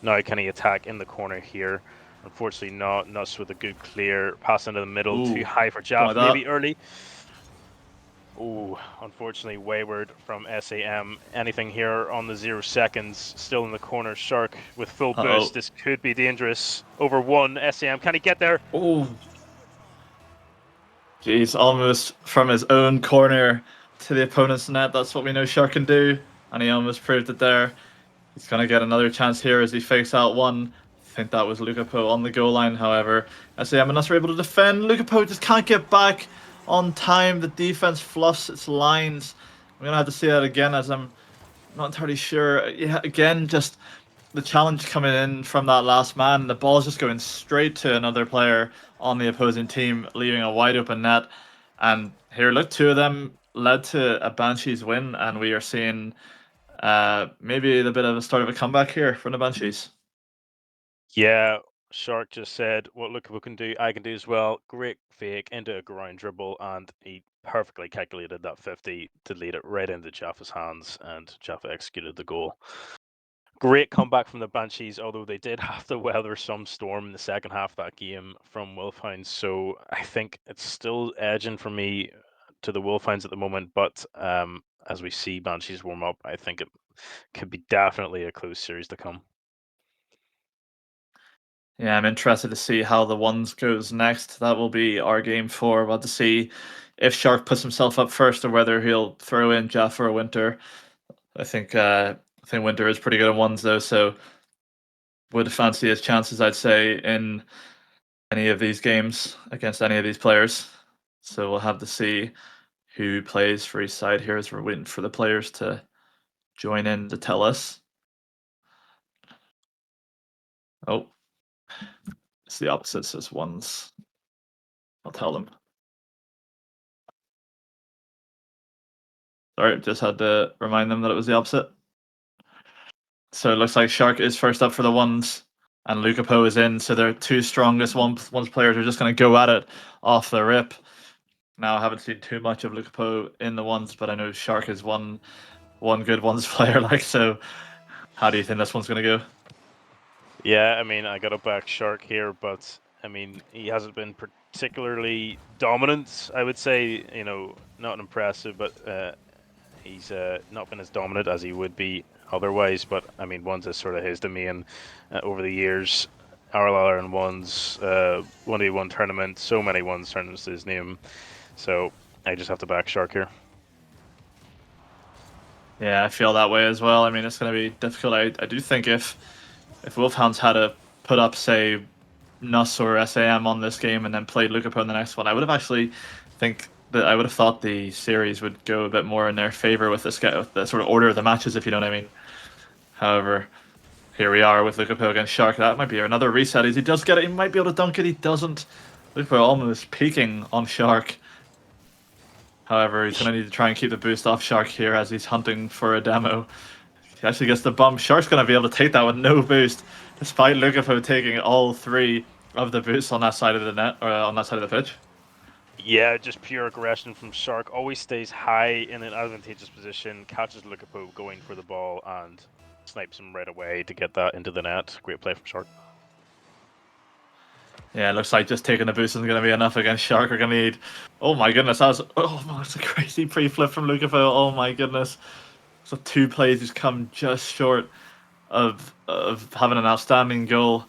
Now can he attack in the corner here? Unfortunately not. Nuss with a good clear, pass into the middle, Ooh, too high for don't Jaff, like that. maybe early. Oh, unfortunately wayward from SAM. Anything here on the 0 seconds, still in the corner. Shark with full boost. This could be dangerous. Over 1, SAM. Can he get there? Oh, jeez, almost from his own corner to the opponent's net. That's what we know Shark can do, and he almost proved it there. He's going to get another chance here as he fakes out one. I think that was Lukapo on the goal line, however. SAM and us are able to defend. Lukapo just can't get back on time. The defense fluffs its lines. I'm going to have to see that again as I'm not entirely sure. Yeah, again, just the challenge coming in from that last man. The ball's just going straight to another player on the opposing team, leaving a wide open net. And here, look, 2 of them led to a Banshees win, and we are seeing maybe a bit of a start of a comeback here from the Banshees. Yeah, Shark just said, what Lukaku can do, I can do as well. Great fake into a ground dribble, and he perfectly calculated that 50 to lead it right into Jaffa's hands, and Jaffa executed the goal. Great comeback from the Banshees, although they did have to weather some storm in the second half of that game from Wolfhounds. So I think it's still edging for me to the Wolfhounds at the moment. But as we see Banshees warm up, I think it could be definitely a close series to come. Yeah, I'm interested to see how the ones goes next. That will be our game 4. We'll have to see if Shark puts himself up first or whether he'll throw in Jaffa or Winter. I think Winter is pretty good at ones though, so would fancy his chances, I'd say, in any of these games against any of these players. So we'll have to see who plays for each side here as we're waiting for the players to join in to tell us. Oh, it's the opposite, so it's ones. I'll tell them. Sorry, just had to remind them that it was the opposite. So it looks like Shark is first up for the ones, and Lukapo is in. So their 2 strongest ones players are just going to go at it off the rip. Now I haven't seen too much of Lukapo in the ones, but I know Shark is one good ones player. Like, so how do you think this one's going to go? Yeah, I mean, I got to back Shark here, but I mean, he hasn't been particularly dominant, I would say. Not impressive, but he's not been as dominant as he would be otherwise. But I mean, ones is sort of his domain over the years. RLR and ones, 1v1 tournament, so many ones tournaments to his name. So I just have to back Shark here. Yeah, I feel that way as well. I mean, it's going to be difficult. I do think if Wolfhounds had to put up, say, Nuss or SAM on this game and then played Lukapo in the next one, I would have actually thought the series would go a bit more in their favor with the sort of order of the matches, if you know what I mean. However, here we are with Lukapo against Shark. That might be another reset. He does get it. He might be able to dunk it. He doesn't. Lukapo almost peeking on Shark. However, he's going to need to try and keep the boost off Shark here as he's hunting for a demo. He actually gets the bump. Shark's going to be able to take that with no boost, despite Lukapo taking all 3 of the boosts on that side of the net, or on that side of the pitch. Yeah, just pure aggression from Shark. Always stays high in an advantageous position, catches Lukapo going for the ball, and snipes him right away to get that into the net. Great play from Shark. Yeah, it looks like just taking the boost isn't going to be enough against Shark. We're going to need... Oh my goodness, that's a crazy pre-flip from Lukapo. Oh my goodness. So 2 plays just come just short of having an outstanding goal.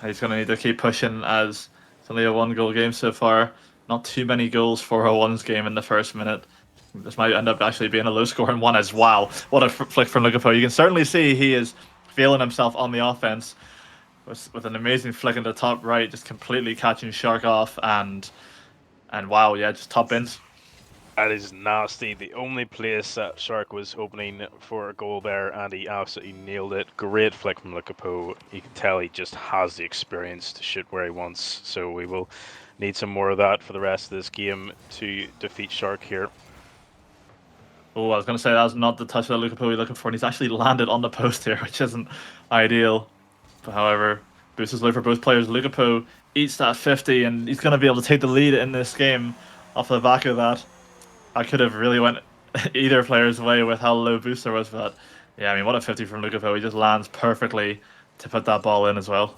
He's going to need to keep pushing as it's only a 1-goal game so far. Not too many goals for a ones game in the first minute. This might end up actually being a low-scoring one as wow. What a flick from Lukapo. You can certainly see he is feeling himself on the offense with an amazing flick in the top right, just completely catching Shark off and wow, yeah, just top ins. That is nasty. The only place that Shark was opening for a goal there, and he absolutely nailed it. Great flick from Lukapo. You can tell he just has the experience to shoot where he wants. So we will need some more of that for the rest of this game to defeat Shark here. Oh, I was going to say that was not the touch that Lukapo was looking for, and he's actually landed on the post here, which isn't ideal. But however, boost is low for both players. Lukapo eats that 50, and he's going to be able to take the lead in this game off the back of that. I could have really went either player's way with how low booster was, but yeah, I mean, what a 50 from Lukapo. He just lands perfectly to put that ball in as well.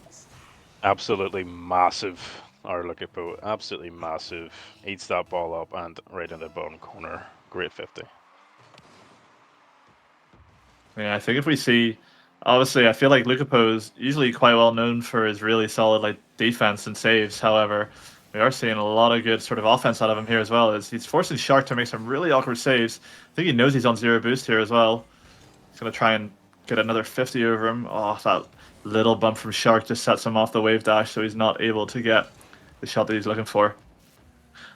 Absolutely massive. Our Lukapo, absolutely massive. Eats that ball up and right in the bottom corner. Great 50. Yeah, I think if we see, obviously, I feel like Lukapo is usually quite well known for his really solid like defense and saves. However, we are seeing a lot of good sort of offense out of him here as well. As he's forcing Shark to make some really awkward saves. I think he knows he's on 0 boost here as well. He's gonna try and get another 50 over him. Oh, that little bump from Shark just sets him off the wave dash, so he's not able to get the shot that he's looking for.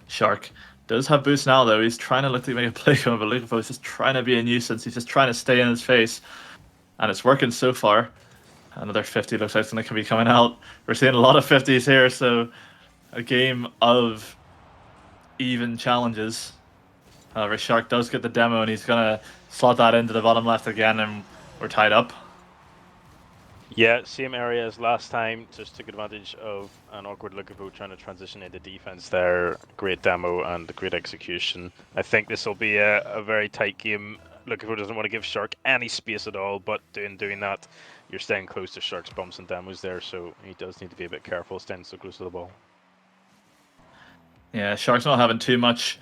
Shark does have boost now, though. He's trying to look to make a play going, but Lukapo is just trying to be a nuisance. He's just trying to stay in his face, and it's working so far. Another 50 looks like something can be coming out. We're seeing a lot of 50s here, so a game of even challenges. However, Shark does get the demo, and he's going to slot that into the bottom left again, and we're tied up. Yeah, same area as last time. Just took advantage of an awkward Lukapo trying to transition into defense there. Great demo and great execution. I think this will be a very tight game. Lukapo doesn't want to give Shark any space at all, but doing that, you're staying close to Shark's bumps and demos there, so he does need to be a bit careful staying so close to the ball. Yeah, Shark's not having too much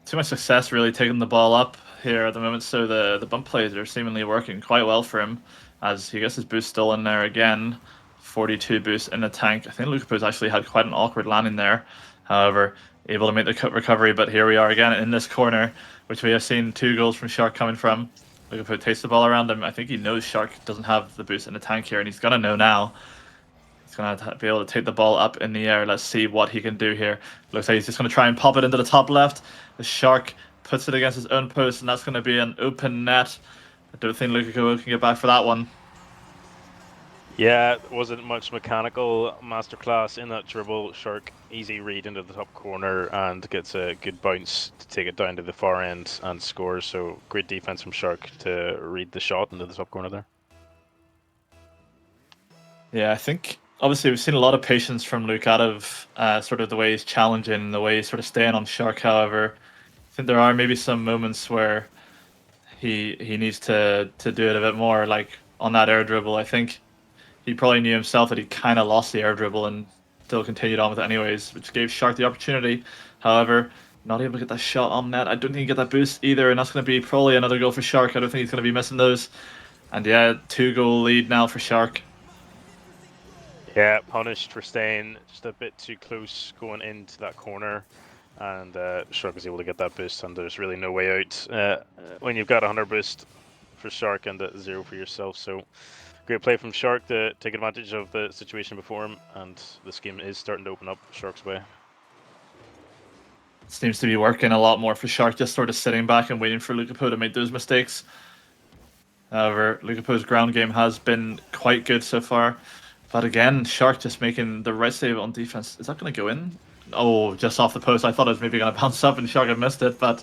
success really taking the ball up here at the moment, so the bump plays are seemingly working quite well for him as he gets his boost still in there again. 42 boost in the tank. I think Lukapo's actually had quite an awkward landing there. However, able to make the cut recovery, but here we are again in this corner, which we have seen 2 goals from Shark coming from. Lukapo takes the ball around him. I think he knows Shark doesn't have the boost in the tank here, and he's gonna know now. He's going to be able to take the ball up in the air. Let's see what he can do here. Looks like he's just going to try and pop it into the top left. The Shark puts it against his own post, and that's going to be an open net. I don't think Lukaku can get back for that one. Yeah, it wasn't much mechanical masterclass in that dribble. Shark easy read into the top corner and gets a good bounce to take it down to the far end and scores. So great defense from Shark to read the shot into the top corner there. Yeah, I think obviously we've seen a lot of patience from Luke out of sort of the way he's challenging, the way he's sort of staying on Shark. However, I think there are maybe some moments where he needs to do it a bit more, like on that air dribble. I think he probably knew himself that he kind of lost the air dribble and still continued on with it anyways, which gave Shark the opportunity. However, not able to get that shot on net. I don't think he can get that boost either, and that's going to be probably another goal for Shark. I don't think he's going to be missing those. And yeah, 2-goal lead now for Shark. Yeah, punished for staying just a bit too close going into that corner. And Shark is able to get that boost, and there's really no way out when you've got 100 boost for Shark and 0 for yourself. So great play from Shark to take advantage of the situation before him, and this game is starting to open up Shark's way. Seems to be working a lot more for Shark, just sort of sitting back and waiting for Lukapo to make those mistakes. However, Lukapo's ground game has been quite good so far. But again, Shark just making the right save on defense. Is that going to go in? Oh, just off the post. I thought it was maybe going to bounce up and Shark had missed it, but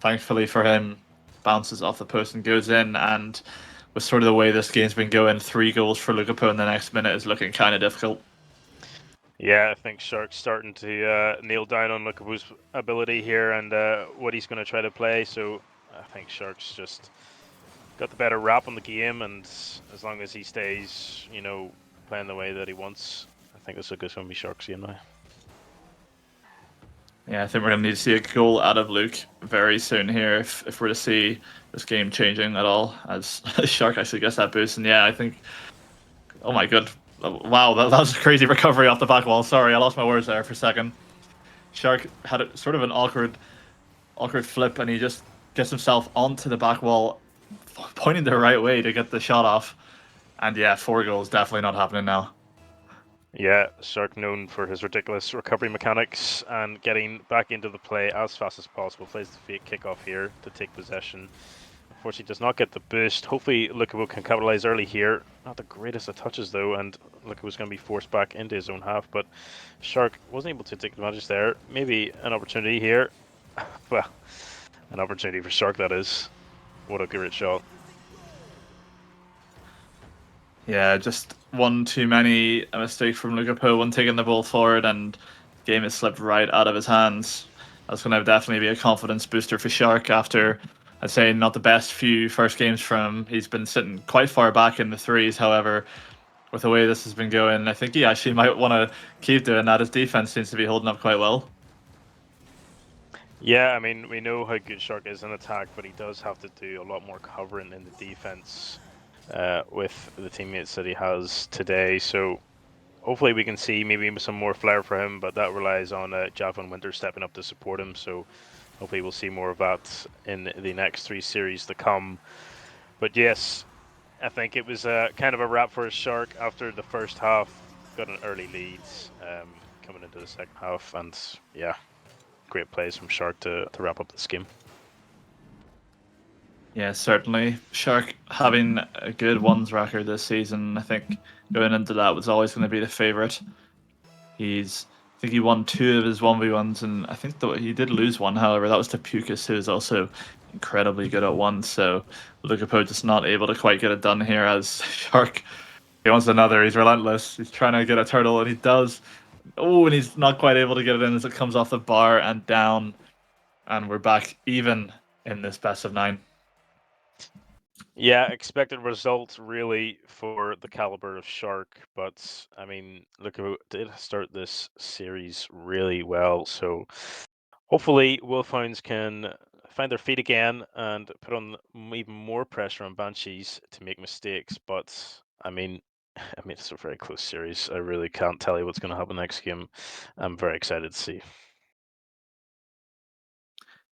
thankfully for him, bounces off the post and goes in. And with sort of the way this game's been going, 3 goals for Lukapo in the next minute is looking kind of difficult. Yeah, I think Shark's starting to nail down on Lukapu's ability here and what he's going to try to play. So I think Shark's just got the better wrap on the game, and as long as he stays, playing the way that he wants, I think this is going to be Shark's game now. Yeah, I think we're going to need to see a goal out of Luke very soon here if we're to see this game changing at all, as Shark actually gets that boost. And yeah, I think, oh my god, wow, that was a crazy recovery off the back wall. Sorry, I lost my words there for a second. Shark had sort of an awkward flip, and he just gets himself onto the back wall, pointing the right way to get the shot off. And yeah, 4 goals, definitely not happening now. Yeah, Shark known for his ridiculous recovery mechanics and getting back into the play as fast as possible. Plays the fake kickoff here to take possession. Unfortunately, does not get the boost. Hopefully, Lukaku can capitalize early here. Not the greatest of touches, though, and Lukaku's going to be forced back into his own half. But Shark wasn't able to take advantage there. Maybe an opportunity here. Well, an opportunity for Shark, that is. What a great shot. Yeah, just one too many, a mistake from Lukaku, one taking the ball forward, and the game has slipped right out of his hands. That's going to definitely be a confidence booster for Shark after, I'd say, not the best few first games from him. He's been sitting quite far back in the threes, however, with the way this has been going, I think he actually might want to keep doing that. His defense seems to be holding up quite well. Yeah, I mean, we know how good Shark is in attack, but he does have to do a lot more covering in the defense with the teammates that he has today. So hopefully we can see maybe some more flair for him, but that relies on Java and Winter stepping up to support him. So hopefully we'll see more of that in the next 3 series to come. But yes, I think it was kind of a wrap for Shark after the first half. Got an early lead coming into the second half, and yeah, great plays from Shark to wrap up this game. Yeah, certainly. Shark having a good ones record this season, I think going into that was always going to be the favourite. I think he won 2 of his 1v1s, and I think he did lose one, however, that was to Pukas, who is also incredibly good at ones. So Lukapo just not able to quite get it done here as Shark. He wants another, he's relentless. He's trying to get a turtle, and he does. Oh, and he's not quite able to get it in as it comes off the bar and down. And we're back even in this best of 9. Yeah, expected results really for the caliber of Shark, but I mean, Lukaku did start this series really well, so hopefully Wolfhounds can find their feet again and put on even more pressure on Banshees to make mistakes. But I mean, it's a very close series. I really can't tell you what's going to happen next game. I'm very excited to see.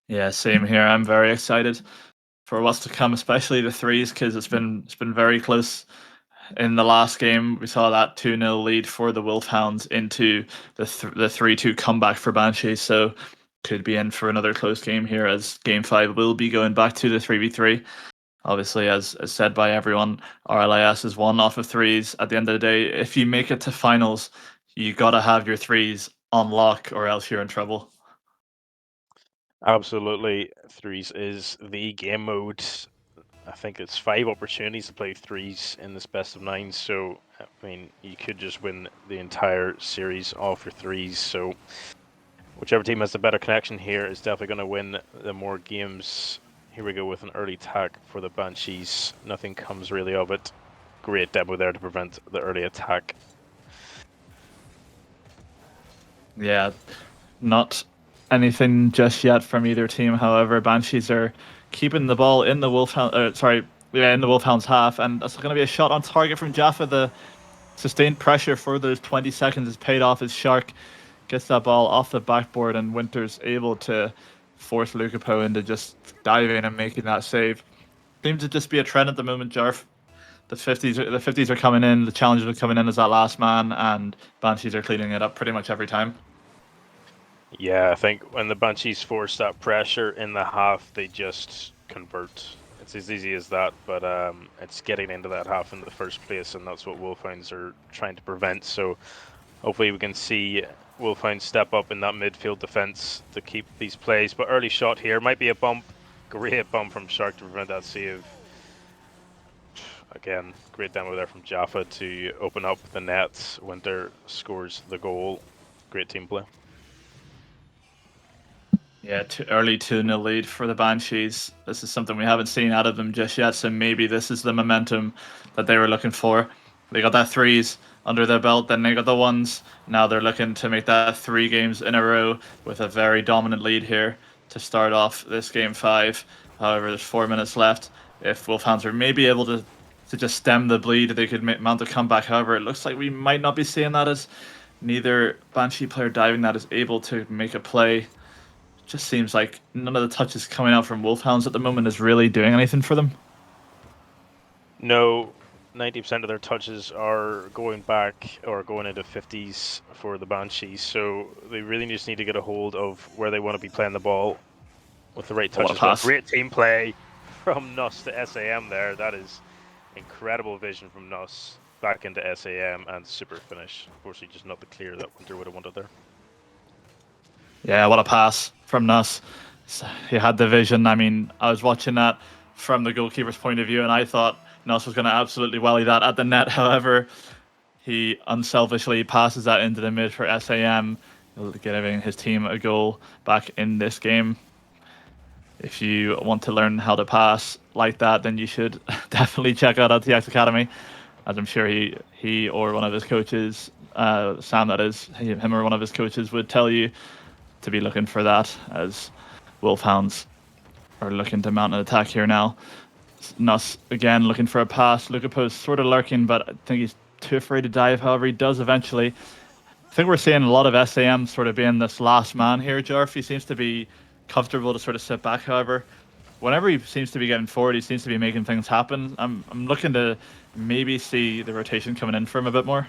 Yeah, same here. I'm very excited for what's to come, especially the threes, because it's been very close. In the last game, we saw that 2-0 lead for the Wolfhounds into the 3-2 comeback for Banshees. So could be in for another close game here, as Game 5 will be going back to the 3v3. Obviously, as said by everyone, RLIS is 1 off of threes. At the end of the day, if you make it to finals, you got to have your threes on lock, or else you're in trouble. Absolutely, threes is the game mode. I think it's 5 opportunities to play threes in this best of 9. So I mean, you could just win the entire series off your threes. So whichever team has the better connection here is definitely going to win the more games. Here we go with an early attack for the Banshees. Nothing comes really of it. Great demo there to prevent the early attack. Yeah, not anything just yet from either team. However, Banshees are keeping the ball in the in the Wolfhounds half, and that's going to be a shot on target from Jaffa. The sustained pressure for those 20 seconds is paid off as Shark gets that ball off the backboard, and Winter's able to force Lukapo into just diving and making that save. Seems to just be a trend at the moment, Jarf. The 50s are coming in, the challengers are coming in as that last man, and Banshees are cleaning it up pretty much every time. Yeah, I think when the Banshees force that pressure in the half, they just convert. It's as easy as that, but it's getting into that half in the first place, and that's what Wolfhounds are trying to prevent. So hopefully we can see Wolfhounds step up in that midfield defense to keep these plays. But early shot here might be a bump. Great bump from Shark to prevent that save. Again, great demo there from Jaffa to open up the net. Winter scores the goal. Great team play. Yeah, too early 2-0 lead for the Banshees. This is something we haven't seen out of them just yet, so maybe this is the momentum that they were looking for. They got that threes under their belt, then they got the ones. Now they're looking to make that 3 games in a row with a very dominant lead here to start off this game 5. However, there's 4 minutes left. If Wolfhounds are maybe able to just stem the bleed, they could mount a comeback. However, it looks like we might not be seeing that, as neither Banshee player diving that is able to make a play. Just seems like none of the touches coming out from Wolfhounds at the moment is really doing anything for them. No, 90% of their touches are going back or going into 50s for the Banshees, so they really just need to get a hold of where they want to be playing the ball with the right What a touches. Well, pass. great team play from Nuss to SAM there. That is incredible vision from Nuss back into SAM, and super finish. Unfortunately, just not the clear that Winter would have wanted there. Yeah, what a pass from Nuss. He had the vision. I mean, I was watching that from the goalkeeper's point of view, and I thought Nuss was going to absolutely welly that at the net. However, he unselfishly passes that into the mid for SAM, giving his team a goal back in this game. If you want to learn how to pass like that, then you should definitely check out LTX Academy, as I'm sure he or one of his coaches, Sam that is, him or one of his coaches would tell you to be looking for that, as Wolfhounds are looking to mount an attack here now. Nuss again looking for a pass. Lukapo's sort of lurking, but I think he's too afraid to dive. However, he does eventually. I think we're seeing a lot of SAM sort of being this last man here. Jarf, he seems to be comfortable to sort of sit back. However, whenever he seems to be getting forward, he seems to be making things happen. I'm looking to maybe see the rotation coming in for him a bit more.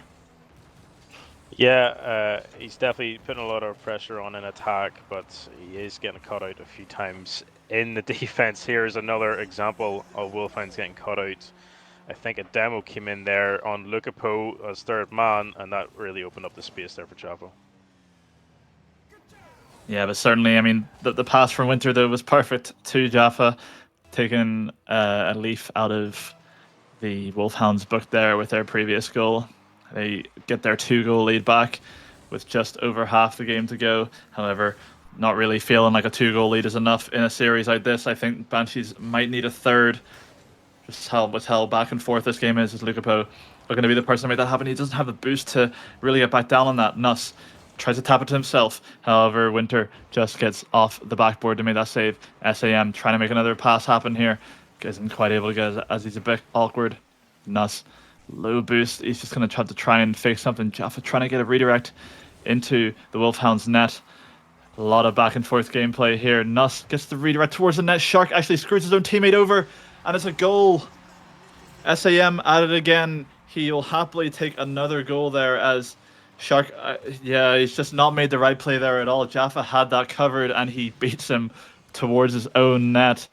Yeah, he's definitely putting a lot of pressure on an attack, but he is getting caught out a few times in the defense. Here's another example of Wolfhounds getting caught out. I think a demo came in there on Lukapo as third man, and that really opened up the space there for Java. Yeah, but certainly, I mean, the pass from Winter though was perfect to Jaffa, taking a leaf out of the Wolfhounds book there with their previous goal. They get their 2-goal lead back with just over half the game to go. However, not really feeling like a 2-goal lead is enough in a series like this. I think Banshees might need a third. Just how back and forth this game is Lukapo looking to be the person to make that happen. He doesn't have the boost to really get back down on that. Nuss tries to tap it to himself. However, Winter just gets off the backboard to make that save. SAM trying to make another pass happen here. Isn't quite able to get it as he's a bit awkward. Nuss, low boost. He's just going to try and fake something. Jaffa trying to get a redirect into the Wolfhounds net. A lot of back and forth gameplay here. Nuss gets the redirect towards the net. Shark actually screws his own teammate over, and it's a goal. SAM at it again. He'll happily take another goal there as Shark. Yeah, he's just not made the right play there at all. Jaffa had that covered, and he beats him towards his own net.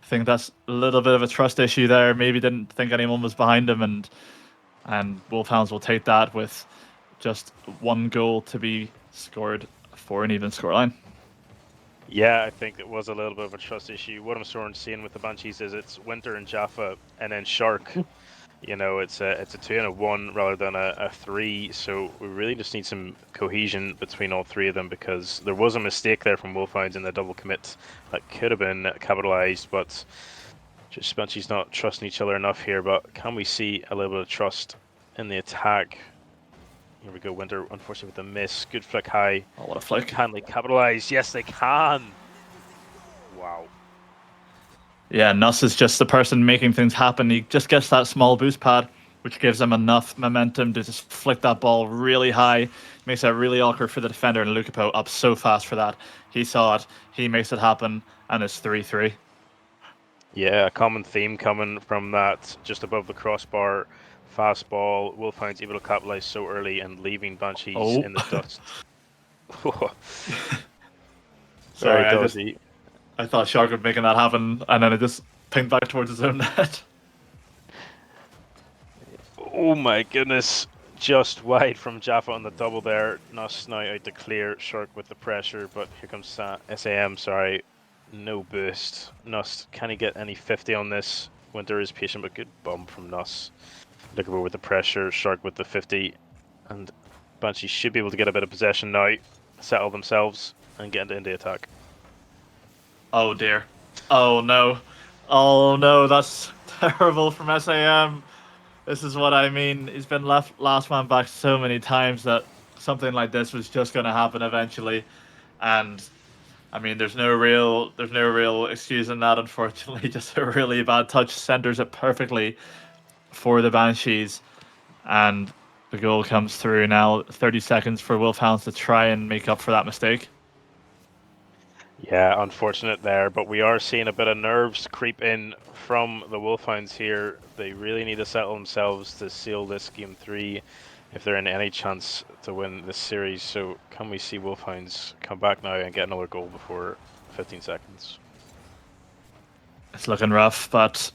I think that's a little bit of a trust issue there. Maybe didn't think anyone was behind him, and Wolfhounds will take that with just one goal to be scored for an even scoreline. Yeah, I think it was a little bit of a trust issue. What I'm sort of seeing with the Banshees is it's Winter and Jaffa, and then Shark. You know, it's a 2 and a 1 rather than a 3. So we really just need some cohesion between all three of them, because there was a mistake there from Wolfhounds in the double commit that could have been capitalized, but just Banshees not trusting each other enough here. But can we see a little bit of trust in the attack? Here we go, Winter, unfortunately with the miss. Good flick high. Oh, what a flick. Can they capitalize? Yes, they can. Wow. Yeah, Nuss is just the person making things happen. He just gets that small boost pad, which gives him enough momentum to just flick that ball really high. Makes it really awkward for the defender, and Lukapo up so fast for that. He saw it, he makes it happen, and it's 3-3. Yeah, a common theme coming from that just above the crossbar fastball. Wolfhounds able to capitalize so early and leaving Banshees in the dust. Sorry, Very dodgy. I thought Shark would making that happen, and then it just pinged back towards his own net. Oh my goodness. Just wide from Jaffa on the double there. Nuss now out to clear. Shark with the pressure, but here comes SAM, sorry. No boost. Nuss, can he get any 50 on this? Winter is patient, but good bump from Nuss. Lukapo with the pressure, Shark with the 50, and Banshee should be able to get a bit of possession now, settle themselves, and get into attack. Oh dear. Oh no. Oh no, that's terrible from SAM. This is what I mean. He's been left last man back so many times that something like this was just going to happen eventually, and I mean, there's no real excuse in that. Unfortunately, just a really bad touch centers it perfectly for the Banshees, and the goal comes through now. 30 seconds for Wolfhounds to try and make up for that mistake. Yeah, unfortunate there, but we are seeing a bit of nerves creep in from the Wolfhounds here. They really need to settle themselves to seal this game 3 if they're in any chance to win this series. So can we see Wolfhounds come back now and get another goal before 15 seconds? It's looking rough, but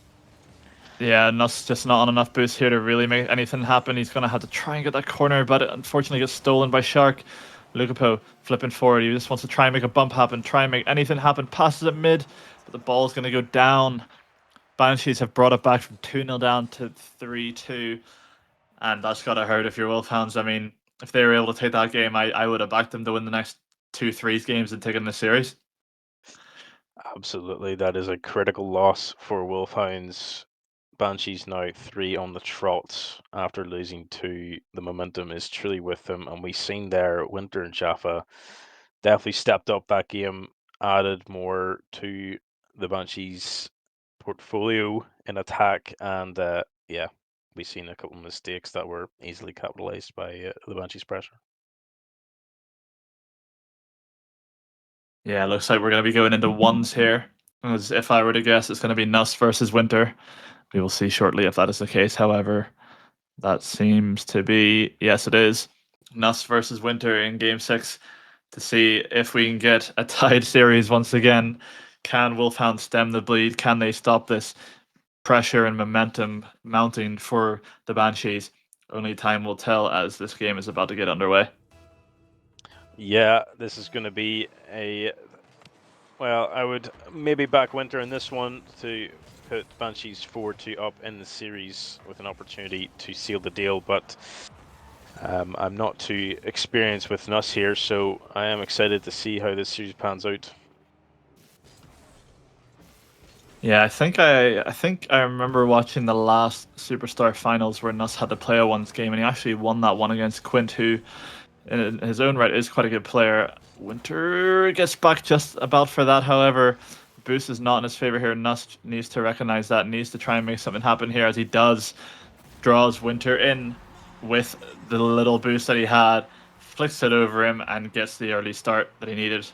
yeah, Nuss just not on enough boost here to really make anything happen. He's going to have to try and get that corner, but it unfortunately gets stolen by Shark. Lukapo flipping forward. He just wants to try and make a bump happen, try and make anything happen. Passes it mid, but the ball's going to go down. Banshees have brought it back from 2-0 down to 3-2. And that's got to hurt if you're Wolfhounds. I mean, if they were able to take that game, I would have backed them to win the next 2-3 games and taken the series. Absolutely, that is a critical loss for Wolfhounds. Banshees now 3 on the trot after losing 2. The momentum is truly with them, and we've seen there Winter and Jaffa definitely stepped up that game added more to the Banshees' portfolio in attack, and yeah, we've seen a couple of mistakes that were easily capitalized by the Banshees' pressure. Yeah, it looks like we're going to be going into ones here. As if I were to guess, it's going to be Nuss versus Winter. We will see shortly if that is the case. However, that seems to be, yes, it is. Nuss versus Winter in Game 6 to see if we can get a tied series once again. Can Wolfhounds stem the bleed? Can they stop this pressure and momentum mounting for the Banshees? Only time will tell as this game is about to get underway. Yeah, this is going to be a. Well, I would maybe back Winter in this one to put Banshees 4-2 up in the series with an opportunity to seal the deal, but I'm not too experienced with Nuss here, so I am excited to see how this series pans out. Yeah, I think I remember watching the last Superstar finals where Nuss had to play a ones game, and he actually won that one against Quint, who in his own right is quite a good player. Winter gets back just about for that, however. Boost is not in his favor here. Nuss needs to recognize that, needs to try and make something happen here, as he does. Draws Winter in with the little boost that he had, flicks it over him, and gets the early start that he needed.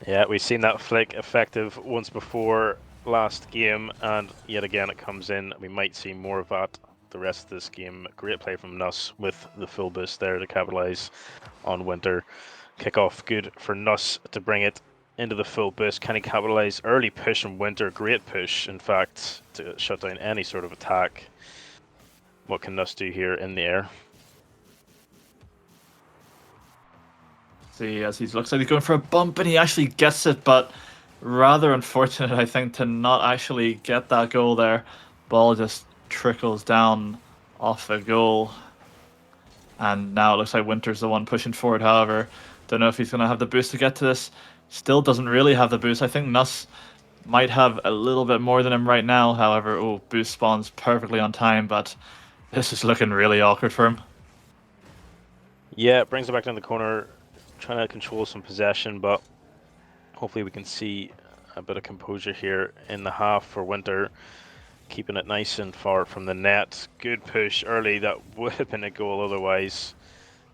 Yeah, we've seen that flick effective once before last game, and yet again it comes in. We might see more of that the rest of this game. Great play from Nuss with the full boost there to capitalize on Winter. Kickoff good for Nuss to bring it into the full boost. Can he capitalize? Early push from Winter, great push, in fact, to shut down any sort of attack. What can Nuss do here in the air? See, as he looks like he's going for a bump, and he actually gets it, but rather unfortunate, I think, to not actually get that goal there. Ball just trickles down off the goal. And now it looks like Winter's the one pushing forward, however. Don't know if he's going to have the boost to get to this. Still doesn't really have the boost. I think Nuss might have a little bit more than him right now, however. Oh, boost spawns perfectly on time, but this is looking really awkward for him. Yeah, it brings it back down the corner, trying to control some possession, but hopefully we can see a bit of composure here in the half for Winter, keeping it nice and far from the net. Good push early, that would have been a goal otherwise.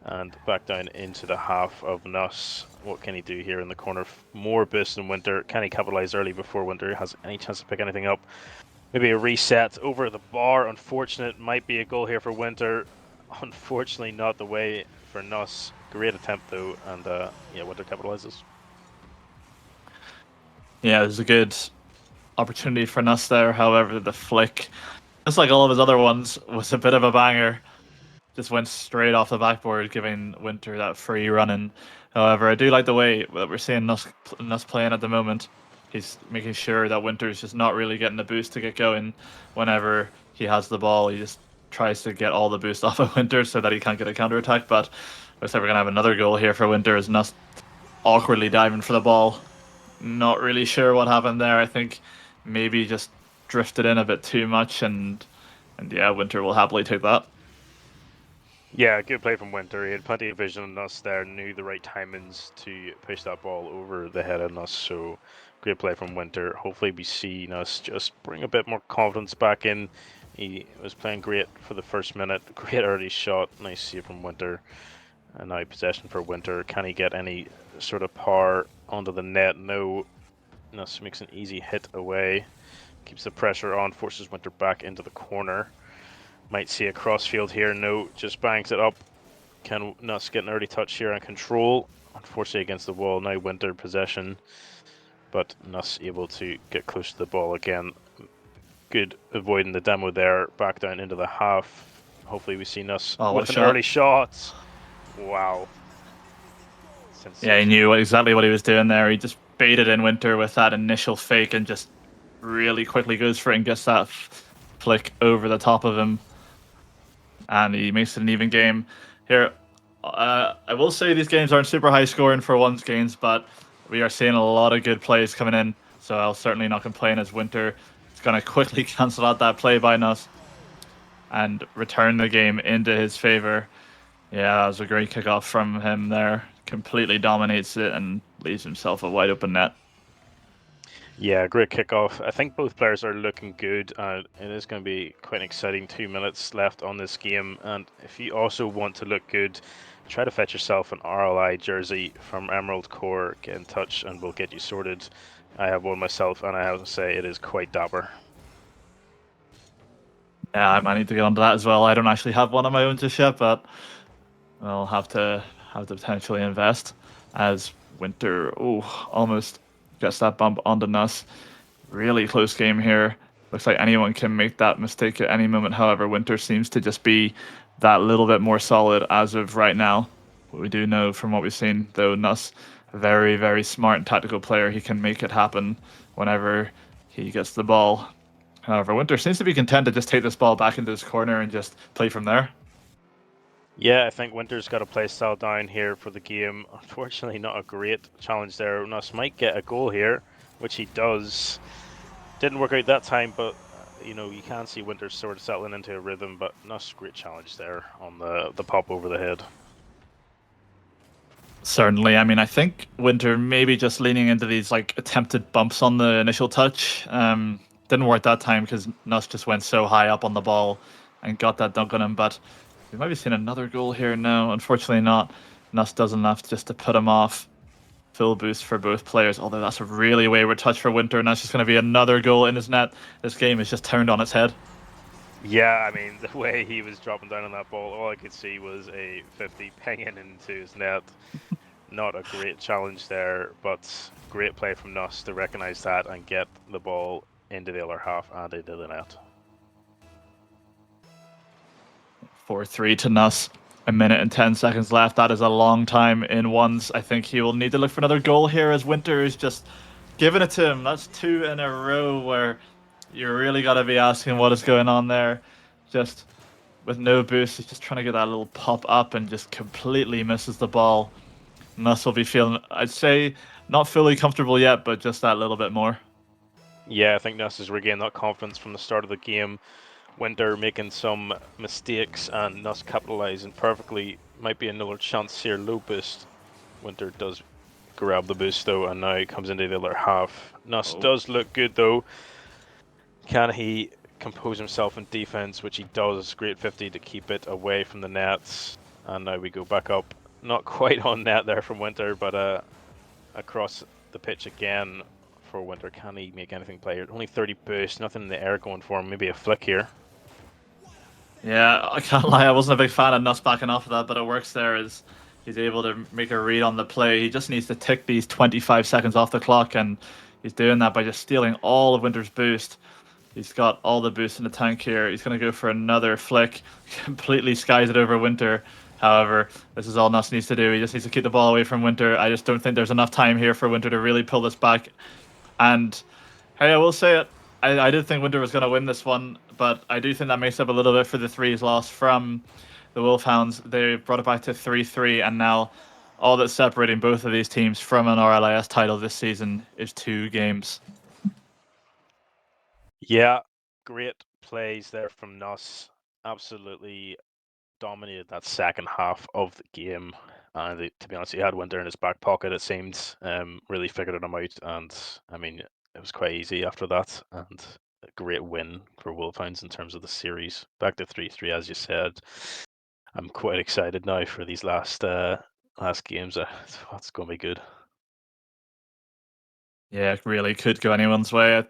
And back down into the half of Nuss. What can he do here in the corner? More boost than Winter. Can he capitalize early before Winter has any chance to pick anything up? Maybe a reset over the bar. Unfortunate, might be a goal here for Winter. Unfortunately, not the way for Nuss. Great attempt though, and yeah, Winter capitalizes. Yeah, there's a good opportunity for Nuss there. However, the flick, just like all of his other ones, was a bit of a banger. Just went straight off the backboard, giving Winter that free running. However, I do like the way that we're seeing Nuss playing at the moment. He's making sure that Winter's just not really getting the boost to get going. Whenever he has the ball, he just tries to get all the boost off of Winter so that he can't get a counter attack. But looks like we're gonna have another goal here for Winter as Nuss awkwardly diving for the ball. Not really sure what happened there. I think maybe just drifted in a bit too much, and yeah, Winter will happily take that. Yeah, good play from Winter. He had plenty of vision on us there, knew the right timings to push that ball over the head of us. So great play from Winter. Hopefully we see us just bring a bit more confidence back in. He was playing great for the first minute. Great early shot. Nice save from Winter. And now possession for Winter. Can he get any sort of power onto the net? No. Nuss makes an easy hit away. Keeps the pressure on, forces Winter back into the corner. Might see a crossfield here. No, just banks it up. Can Nuss get an early touch here and control? Unfortunately against the wall. Now Winter possession. But Nuss able to get close to the ball again. Good avoiding the demo there. Back down into the half. Hopefully we see Nuss with an early shot. Wow. Yeah, he knew exactly what he was doing there. He just baited in Winter with that initial fake and just really quickly goes for it and gets that flick over the top of him. And he makes it an even game. Here, I will say these games aren't super high scoring for ones games, but we are seeing a lot of good plays coming in. So I'll certainly not complain as Winter is going to quickly cancel out that play by Nuss and return the game into his favor. Yeah, that was a great kickoff from him there. completely dominates it and leaves himself a wide open net. Yeah, great kickoff. I think both players are looking good. It is going to be quite an exciting 2 minutes left on this game. And if you also want to look good, try to fetch yourself an RLI jersey from Emerald Core. Get in touch and we'll get you sorted. I have one myself, and I have to say it is quite dapper. Yeah, I might need to get onto that as well. I don't actually have one of my own just yet, but I'll have to potentially invest. As Winter, almost gets that bump onto Nuss. Really close game here. Looks like anyone can make that mistake at any moment. However, Winter seems to just be that little bit more solid as of right now. But we do know from what we've seen, though, Nuss, a very, very smart and tactical player. He can make it happen whenever he gets the ball. However, Winter seems to be content to just take this ball back into his corner and just play from there. Yeah, I think Winter's got a play style down here for the game. Unfortunately, not a great challenge there. Nuss might get a goal here, which he does. Didn't work out that time, but you can see Winter sort of settling into a rhythm. But Nuss, great challenge there on the pop over the head. Certainly. I mean, I think Winter maybe just leaning into these like attempted bumps on the initial touch. Didn't work that time because Nuss just went so high up on the ball and got that dunk on him. But we might be seeing another goal here now. Unfortunately not. Nuss does enough just to put him off. Full boost for both players, although that's a really wayward touch for Winter, and that's just going to be another goal in his net. This game is just turned on its head. Yeah, I mean, the way he was dropping down on that ball, all I could see was a 50 pinging into his net. Not a great challenge there, but great play from Nuss to recognise that and get the ball into the other half and into the net. 4-3 to Nuss. A minute and 10 seconds left. That is a long time in ones. I think he will need to look for another goal here as Winter is just giving it to him. That's 2 in a row where you really got to be asking what is going on there. Just with no boost, he's just trying to get that little pop up and just completely misses the ball. Nuss will be feeling, I'd say, not fully comfortable yet, but just that little bit more. Yeah, I think Nuss has regained that confidence from the start of the game. Winter making some mistakes and Nuss capitalising perfectly. Might be another chance here. Low boost. Winter does grab the boost though, and now he comes into the other half. Nuss does look good though. Can he compose himself in defense, which he does? Great 50 to keep it away from the nets. And now we go back up. Not quite on net there from Winter, but across the pitch again for Winter. Can he make anything play? Only 30 boost, nothing in the air going for him. Maybe a flick here. Yeah, I can't lie. I wasn't a big fan of Nuss backing off of that, but it works there as he's able to make a read on the play. He just needs to tick these 25 seconds off the clock, and he's doing that by just stealing all of Winter's boost. He's got all the boost in the tank here. He's going to go for another flick. Completely skies it over Winter. However, this is all Nuss needs to do. He just needs to keep the ball away from Winter. I just don't think there's enough time here for Winter to really pull this back. And hey, I will say it. I did think Winter was going to win this one, but I do think that makes up a little bit for the threes loss from the Wolfhounds. They brought it back to 3-3, and now all that's separating both of these teams from an RLIS title this season is 2 games. Yeah, great plays there from Nuss. Absolutely dominated that second half of the game. And to be honest, he had Winter in his back pocket, it seemed. Really figured him out. And I mean, it was quite easy after that. And a great win for Wolfhounds in terms of the series. Back to 3-3, as you said. I'm quite excited now for these last games. It's going to be good. Yeah, it really could go anyone's way. I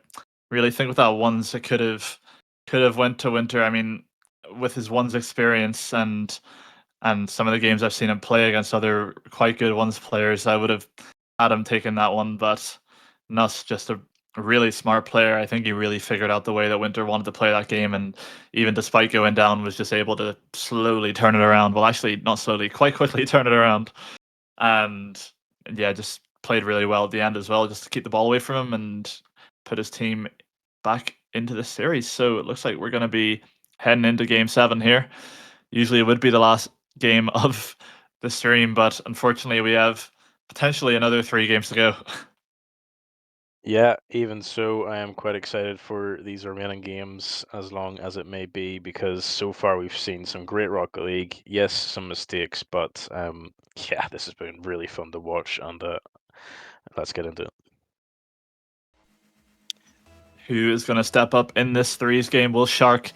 really think with that ones, it could have went to Winter. I mean, with his ones experience and some of the games I've seen him play against other quite good ones players, I would have had him taking that one. But Nuss, just a really smart player. I think he really figured out the way that Winter wanted to play that game, and even despite going down, was just able to slowly turn it around. Well, actually, not slowly, quite quickly turn it around. And yeah, just played really well at the end as well, just to keep the ball away from him and put his team back into the series. So it looks like we're going to be heading into Game 7 here. Usually it would be the last game of the stream, but unfortunately we have potentially another 3 games to go. Yeah, even so, I am quite excited for these remaining games, as long as it may be, because so far we've seen some great Rocket League. Yes, some mistakes, but yeah, this has been really fun to watch, and let's get into it. Who is going to step up in this threes game? Will Shark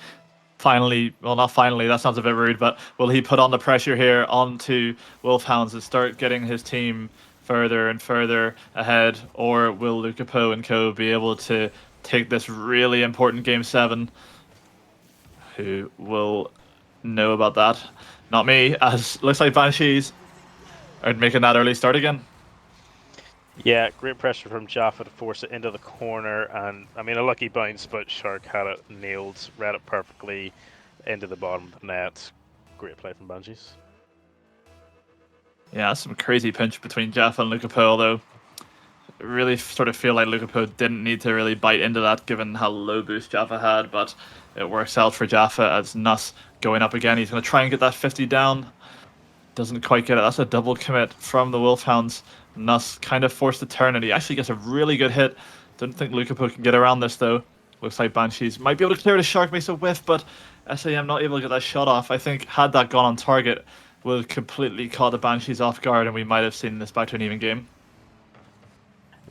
finally, well, not finally, that sounds a bit rude, but will he put on the pressure here onto Wolfhounds and start getting his team further and further ahead? Or will Luca Poe and co be able to take this really important game 7? Who will know about that? Not me, as looks like Banshees are making that early start again. Yeah, great pressure from Jaffa to force it into the corner, and I mean a lucky bounce, but Shark had it nailed, read it perfectly into the bottom of the net. Great play from Banshees. Yeah, some crazy pinch between Jaffa and Luca Poe, although really sort of feel like Luca Poe didn't need to really bite into that given how low boost Jaffa had, but it works out for Jaffa as Nuss going up again. He's going to try and get that 50 down. Doesn't quite get it. That's a double commit from the Wolfhounds. Nuss kind of forced the turn, and he actually gets a really good hit. Don't think Luca Poe can get around this, though. Looks like Banshees might be able to clear the Shark, makes a whiff, but SAM not able to get that shot off. I think had that gone on target, would have completely caught the Banshees off guard, and we might have seen this back to an even game.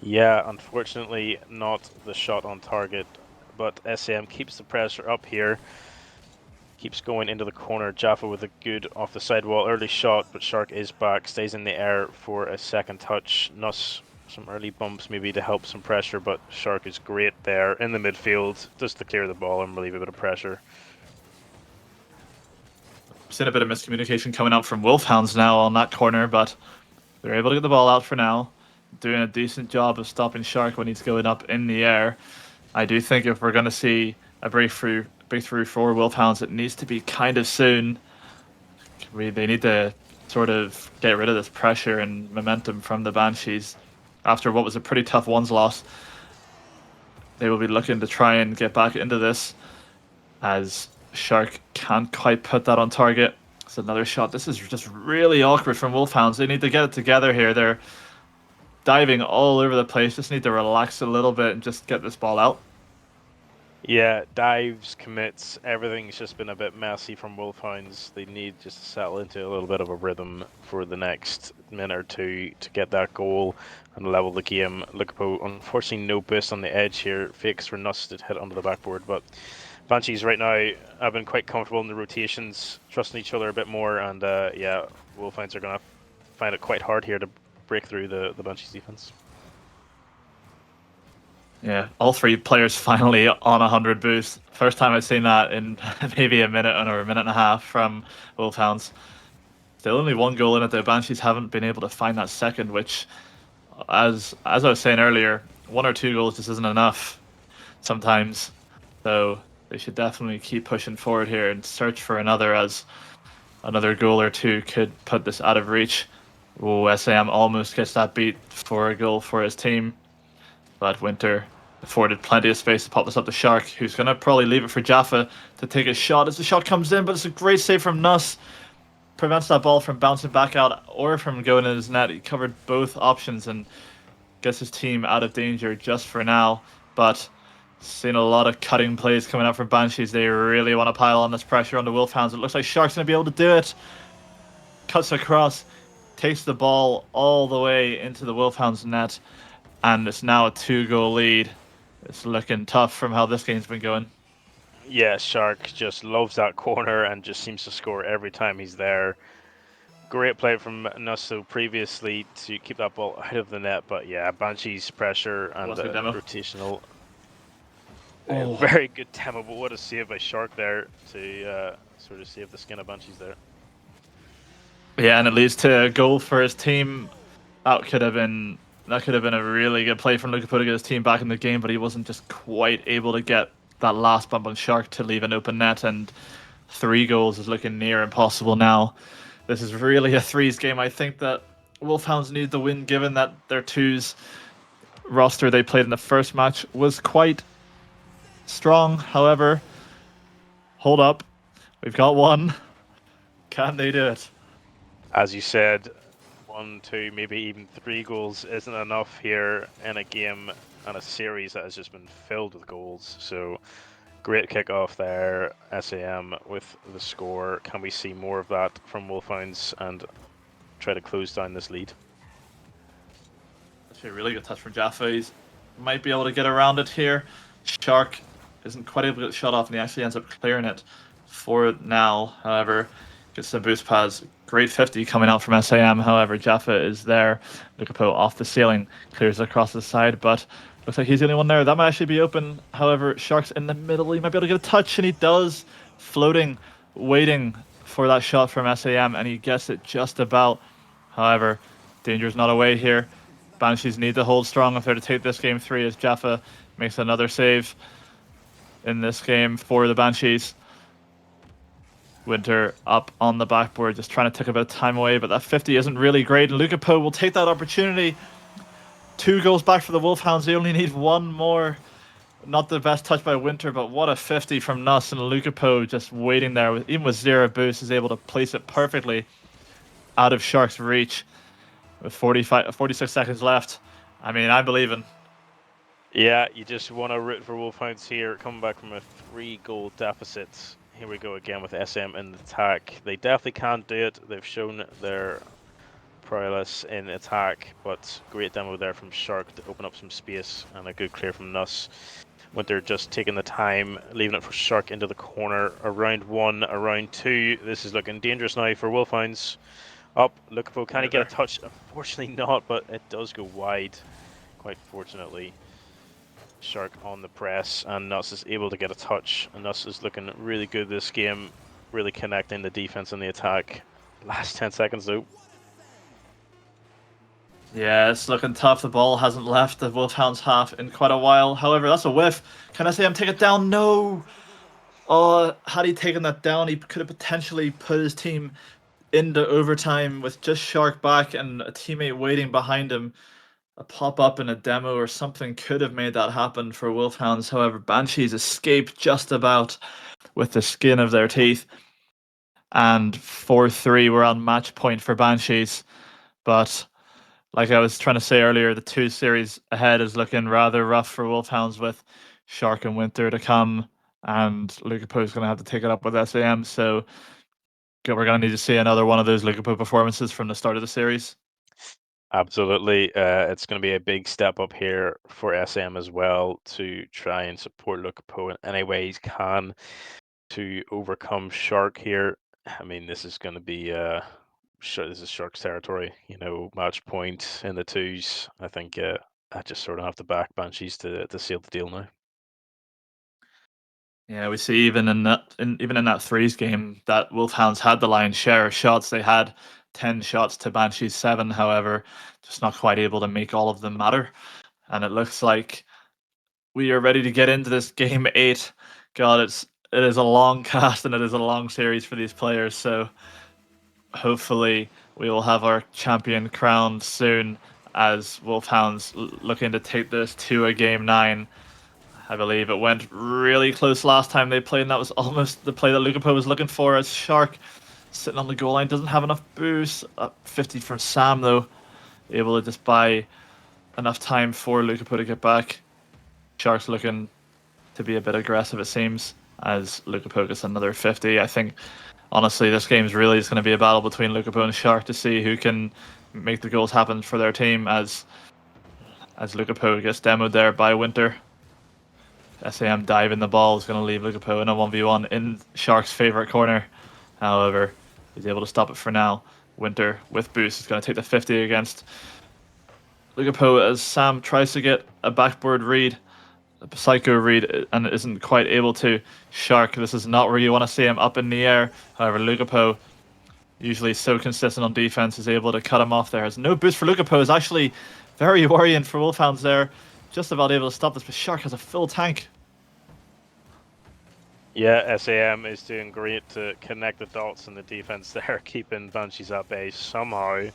Yeah, unfortunately, not the shot on target, but SM keeps the pressure up here. Keeps going into the corner. Jaffa with a good off the sidewall early shot, but Shark is back, stays in the air for a second touch. Nuss, some early bumps maybe to help some pressure, but Shark is great there in the midfield just to clear the ball and relieve a bit of pressure. Seen a bit of miscommunication coming out from Wolfhounds now on that corner, but they're able to get the ball out for now. Doing a decent job of stopping Shark when he's going up in the air. I do think if we're going to see a breakthrough for Wolfhounds, it needs to be kind of soon. They need to sort of get rid of this pressure and momentum from the Banshees after what was a pretty tough ones loss. They will be looking to try and get back into this as Shark can't quite put that on target. It's another shot. This is just really awkward from Wolfhounds. They need to get it together here. They're diving all over the place. Just need to relax a little bit and just get this ball out. Yeah, dives, commits, everything's just been a bit messy from Wolfhounds. They need just to settle into a little bit of a rhythm for the next minute or two to get that goal and level the game. Lukapo, unfortunately, no boost on the edge here. Fakes for Nuss to hit onto the backboard, but Banshees right now have been quite comfortable in the rotations, trusting each other a bit more, and yeah, Wolfhounds are going to find it quite hard here to break through the Banshees defense. Yeah, all three players finally on 100 boost. First time I've seen that in maybe a minute or a minute and a half from Wolfhounds. Still only one goal in it. The Banshees haven't been able to find that second, which, as I was saying earlier, 1 or 2 goals just isn't enough sometimes. So they should definitely keep pushing forward here and search for another, as another goal or two could put this out of reach. Oh, SAM almost gets that beat for a goal for his team, but Winter afforded plenty of space to pop this up to Shark, who's going to probably leave it for Jaffa to take a shot as the shot comes in, but it's a great save from Nuss. Prevents that ball from bouncing back out or from going in his net. He covered both options and gets his team out of danger just for now, but seeing a lot of cutting plays coming out from Banshees. They really want to pile on this pressure on the Wolfhounds. It looks like Shark's going to be able to do it. Cuts across, takes the ball all the way into the Wolfhounds net, and it's now a 2-goal lead. It's looking tough from how this game's been going. Yeah, Shark just loves that corner and just seems to score every time he's there. Great play from Nusso previously to keep that ball out of the net, but yeah, Banshee's pressure and What's the demo? rotational. Oh. Very good demo, but what a save by Shark there to sort of save the skin of Banshees there. Yeah, and it leads to a goal for his team. That could have been a really good play from Luka to get his team back in the game, but he wasn't just quite able to get that last bump on Shark to leave an open net, and 3 goals is looking near impossible now. This is really a threes game. I think that Wolfhounds need the win, given that their twos roster they played in the first match was quite strong. However, hold up, we've got one. Can they do it? As you said, 1, 2, maybe even 3 goals isn't enough here in a game and a series that has just been filled with goals. So great kickoff there, SAM with the score. Can we see more of that from Wolfhounds and try to close down this lead? Actually, a really good touch from Jaffa. He's might be able to get around it here. Shark isn't quite able to get the shot off, and he actually ends up clearing it for now. However, gets some boost pads. Great 50 coming out from SAM. However, Jaffa is there. Lukapo off the ceiling, clears across the side, but looks like he's the only one there. That might actually be open. However, Shark's in the middle. He might be able to get a touch, and he does. Floating, waiting for that shot from SAM, and he gets it just about. However, danger's not away here. Banshees need to hold strong if they're to take this game 3 as Jaffa makes another save in this game for the Banshees. Winter up on the backboard, just trying to take a bit of time away, but that 50 isn't really great, and Lukapo will take that opportunity. 2 goals back for the Wolfhounds. They only need 1 more. Not the best touch by Winter, but what a 50 from Nuss, and Lukapo just waiting there, even with 0 boost, is able to place it perfectly out of Shark's reach with 46 seconds left. I mean, I'm believing. Yeah, you just want to root for Wolfhounds here, coming back from a 3-goal deficit. Here we go again with SM in the attack. They definitely can't do it. They've shown their prowess in attack, but great demo there from Shark to open up some space, and a good clear from Nuss. Winter just taking the time, leaving it for Shark into the corner. Around 1, around 2. This is looking dangerous now for Wolfhounds. Up, Lukapo, can he get a touch? Unfortunately not, but it does go wide, quite fortunately. Shark on the press, and Nuss is able to get a touch. And Nuss is looking really good this game, really connecting the defense and the attack. Last 10 seconds though. Yeah, it's looking tough. The ball hasn't left the Wolfhounds half in quite a while. However, that's a whiff. Can I say him take it down? No! Oh, had he taken that down, he could have potentially put his team into overtime with just Shark back and a teammate waiting behind him. A pop-up in a demo or something could have made that happen for Wolfhounds. However, Banshees escaped just about with the skin of their teeth. And 4-3, we're on match point for Banshees. But like I was trying to say earlier, the 2 series ahead is looking rather rough for Wolfhounds with Shark and Winter to come. And Lukapo is going to have to take it up with SAM. So we're going to need to see another one of those Lukapo performances from the start of the series. Absolutely. It's going to be a big step up here for SM as well to try and support Lukapo in any way he can to overcome Shark here. I mean, this is going to be this is Shark's territory. You know, match point in the 2s. I think I just sort of have to back Banshees to seal the deal now. Yeah, we see even in that threes game that Wolfhounds had the lion's share of shots. They had 10 shots to Banshee's 7, however, just not quite able to make all of them matter. And it looks like we are ready to get into this game 8. God, it is a long cast and it is a long series for these players. So hopefully we will have our champion crowned soon as Wolfhounds looking to take this to a game 9. I believe it went really close last time they played, and that was almost the play that Lukapo was looking for as Shark sitting on the goal line, doesn't have enough boost. 50 from Sam, though, able to just buy enough time for Lukapo to get back. Shark's looking to be a bit aggressive, it seems, as Lukapo gets another 50. I think, honestly, this game's really just going to be a battle between Lukapo and Shark to see who can make the goals happen for their team as Lukapo gets demoed there by Winter. SAM diving the ball is going to leave Lukapo in a 1v1 in Shark's favourite corner. However, he's able to stop it for now. Winter with boost is going to take the 50 against Lukapo as Sam tries to get a backboard read, a psycho read, and isn't quite able to. Shark, this is not where you want to see him, up in the air. However, Lukapo, usually so consistent on defense, is able to cut him off there. Has no boost for Lukapo, is actually very worrying for Wolfhounds there. Just about able to stop this, but Shark has a full tank. Yeah, SAM is doing great to connect the dots in the defense there, keeping Banshees at bay somehow,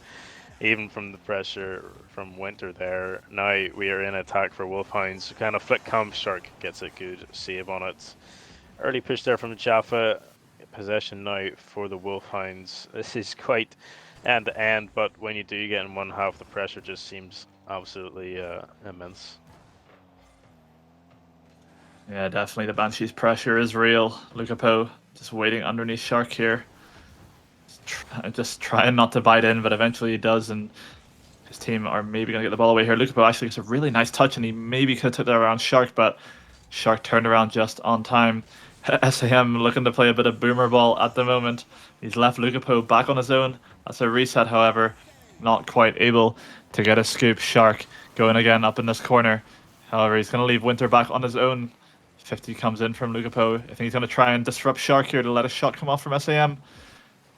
even from the pressure from Winter there. Now we are in attack for Wolfhounds. Kind of flick come, Shark gets a good save on it. Early push there from Jaffa. Possession now for the Wolfhounds. This is quite end to end, but when you do get in one half, the pressure just seems absolutely immense. Yeah, definitely the Banshees pressure is real. Lukapo just waiting underneath Shark here. Just trying not to bite in, but eventually he does, and his team are maybe going to get the ball away here. Lukapo actually gets a really nice touch, and he maybe could have took that around Shark, but Shark turned around just on time. SAM looking to play a bit of boomer ball at the moment. He's left Lukapo back on his own. That's a reset, however. Not quite able to get a scoop. Shark going again up in this corner. However, he's going to leave Winter back on his own. 50 comes in from Lukapo. I think he's going to try and disrupt Shark here to let a shot come off from SAM.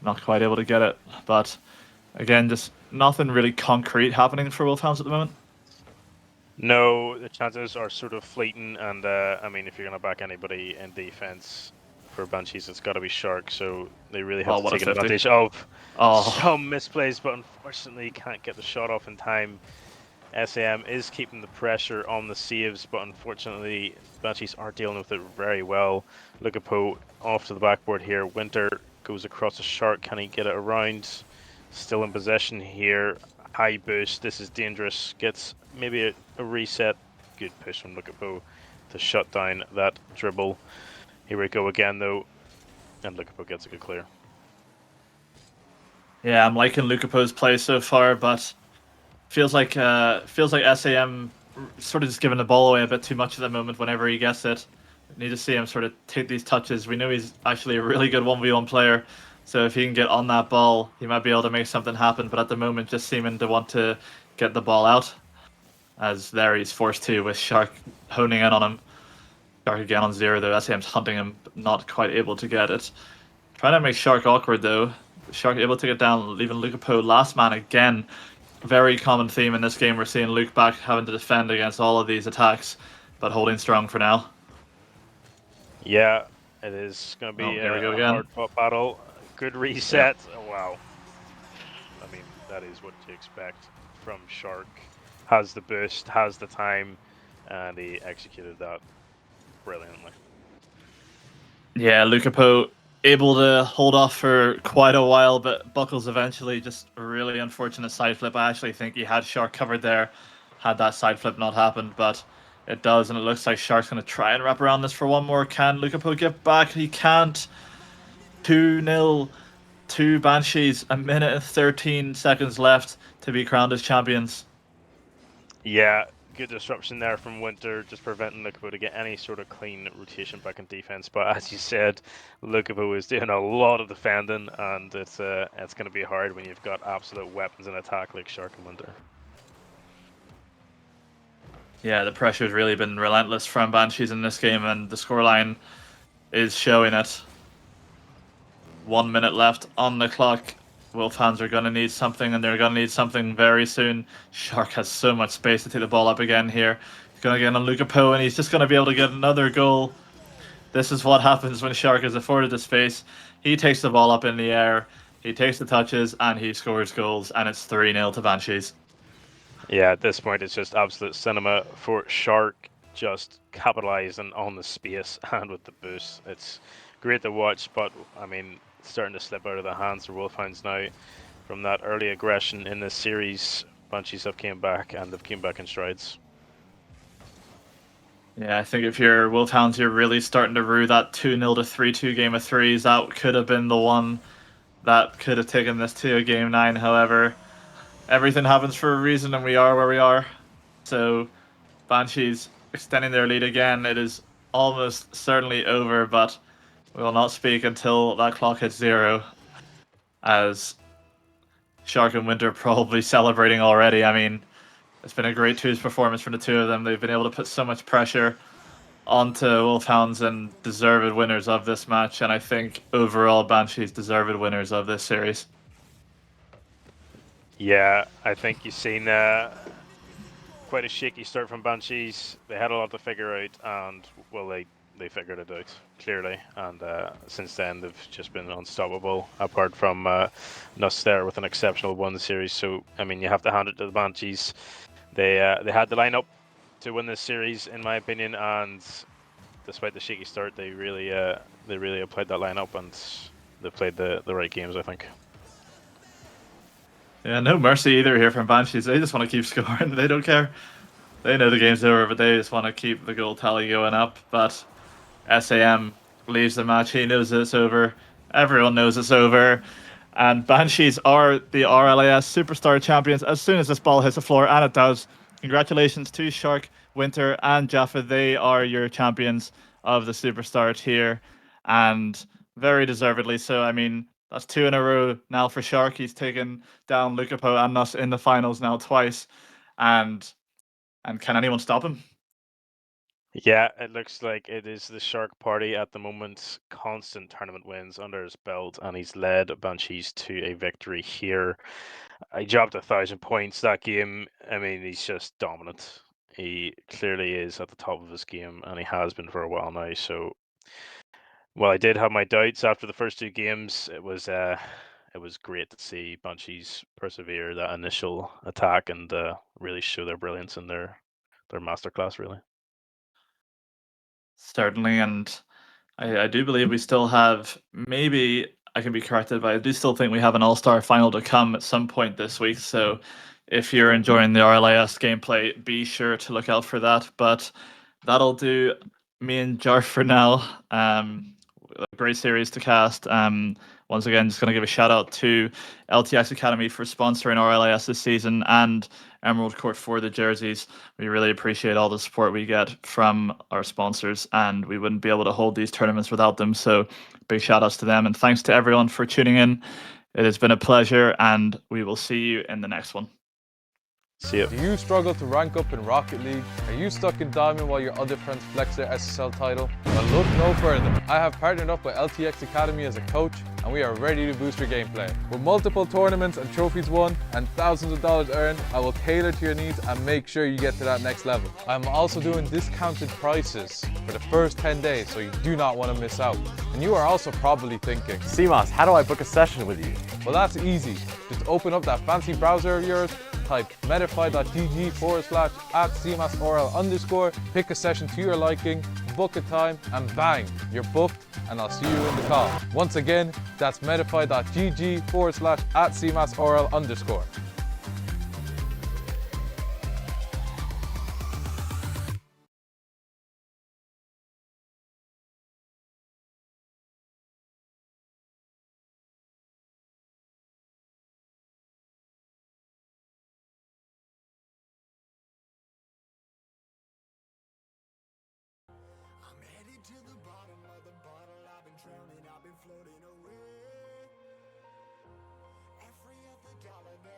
Not quite able to get it, but again, just nothing really concrete happening for Wolfhounds at the moment. No, the chances are sort of fleeting, and I mean, if you're going to back anybody in defense for Banshees, it's got to be Shark. So they really have Oh, to what a take 50. advantage of Oh, some misplays, but unfortunately can't get the shot off in time. SAM is keeping the pressure on the saves, but unfortunately, Banshees are dealing with it very well. Lukapo off to the backboard here. Winter goes across the Shark. Can he get it around? Still in possession here. High boost. This is dangerous. Gets maybe a reset. Good push from Lukapo to shut down that dribble. Here we go again, though. And Lukapo gets a good clear. yeah, I'm liking Lukapo's play so far, but feels like SAM sort of just giving the ball away a bit too much at the moment whenever he gets it. We need to see him sort of take these touches. We know he's actually a really good 1v1 player, so if he can get on that ball, he might be able to make something happen, but at the moment just seeming to want to get the ball out, as there he's forced to with Shark honing in on him. Shark again on 0 though, SAM's hunting him, not quite able to get it. Trying to make Shark awkward though. Shark able to get down, leaving Lukapo last man again. Very common theme in this game. We're seeing Luke back having to defend against all of these attacks, but holding strong for now. Yeah, it is going to be Here we go a again. hard-fought battle. Good reset. Oh, wow. I mean, that is what you expect from Shark. Has the boost, has the time, and he executed that brilliantly. Yeah, Lukapo able to hold off for quite a while, but buckles eventually. Just a really unfortunate side flip. I actually think he had Shark covered there, had that side flip not happened, but it does, and it looks like Shark's going to try and wrap around this for one more. Can Lukapo get back? He can't. 2-0 to Banshees. A minute and 13 seconds left to be crowned as champions. Yeah, good disruption there from Winter, just preventing Lukapo to get any sort of clean rotation back in defense. But as you said, Lukapo is doing a lot of defending, and it's going to be hard when you've got absolute weapons in attack like Shark and Winter. Yeah, the pressure's really been relentless from Banshees in this game, and the scoreline is showing it. 1 minute left on the clock. Wolfhounds are going to need something, and they're going to need something very soon. Shark has so much space to take the ball up again here. He's going to get on Lukapo, and he's just going to be able to get another goal. This is what happens when Shark is afforded the space. He takes the ball up in the air, he takes the touches, and he scores goals, and it's 3-0 to Banshees. Yeah, at this point, it's just absolute cinema for Shark, just capitalizing on the space and with the boost. It's great to watch, but I mean, it's starting to slip out of the hands for Wolfhounds now from that early aggression in this series. Banshees have came back, and they've came back in strides. Yeah, I think if you're Wolfhounds, you're really starting to rue that 2-0 to 3-2 game of threes. That could have been the one that could have taken this to a game 9. However, everything happens for a reason, and we are where we are. So, Banshees extending their lead again. It is almost certainly over, but we will not speak until that clock hits 0. As Shark and Winter probably celebrating already. I mean, it's been a great twos performance from the two of them. They've been able to put so much pressure onto Wolfhounds and deserved winners of this match. And I think overall, Banshees deserved winners of this series. Yeah, I think you've seen quite a shaky start from Banshees. They had a lot to figure out, and well, they figured it out clearly. And since then, they've just been unstoppable. Apart from Nuss there with an exceptional 1 series. So I mean, you have to hand it to the Banshees. They had the lineup to win this series, in my opinion, and despite the shaky start, they really applied that lineup, and they played the right games, I think. Yeah, no mercy either here from Banshees. They just want to keep scoring. They don't care. They know the game's over, but they just want to keep the goal tally going up. But SAM leaves the match. He knows it's over. Everyone knows it's over. And Banshees are the RLIS Superstar Champions as soon as this ball hits the floor, and it does. Congratulations to Shark, Winter, and Jaffa. They are your champions of the Superstar tier, and very deservedly so. I mean, that's 2 in a row now for Shark. He's taken down Lukapo and us in the finals now twice. And can anyone stop him? Yeah, it looks like it is the Shark Party at the moment. Constant tournament wins under his belt, and he's led Banshees to a victory here. He dropped 1,000 points that game. I mean, he's just dominant. He clearly is at the top of his game, and he has been for a while now. So, while I did have my doubts after the first 2 games, it was great to see Banshees persevere that initial attack and really show their brilliance in their masterclass, really. Certainly, and I do believe we still have, maybe I can be corrected, but I do still think we have an All-Star final to come at some point this week. So if you're enjoying the RLIS gameplay, be sure to look out for that. But that'll do me and Jar for now. A great series to cast. Once again, just going to give a shout out to LTX Academy for sponsoring RLIS this season, and Emerald Court for the jerseys. We really appreciate all the support we get from our sponsors, and we wouldn't be able to hold these tournaments without them. So big shout outs to them, and thanks to everyone for tuning in. It has been a pleasure, and we will see you in the next one. See ya. Do you struggle to rank up in Rocket League? Are you stuck in Diamond while your other friends flex their SSL title? Well, look no further. I have partnered up with LTX Academy as a coach, and we are ready to boost your gameplay. With multiple tournaments and trophies won and thousands of dollars earned, I will tailor to your needs and make sure you get to that next level. I'm also doing discounted prices for the first 10 days, so you do not want to miss out. And you are also probably thinking, CMOS, how do I book a session with you? well, that's easy. Just open up that fancy browser of yours, type metafy.gg/@cmasorl_, pick a session to your liking, book a time, and bang, you're booked, and I'll see you in the call. Once again, that's metafy.gg/@cmasorl_. I'm headed to the bottom of the bottle. I've been drowning, I've been floating away. Every other dollar that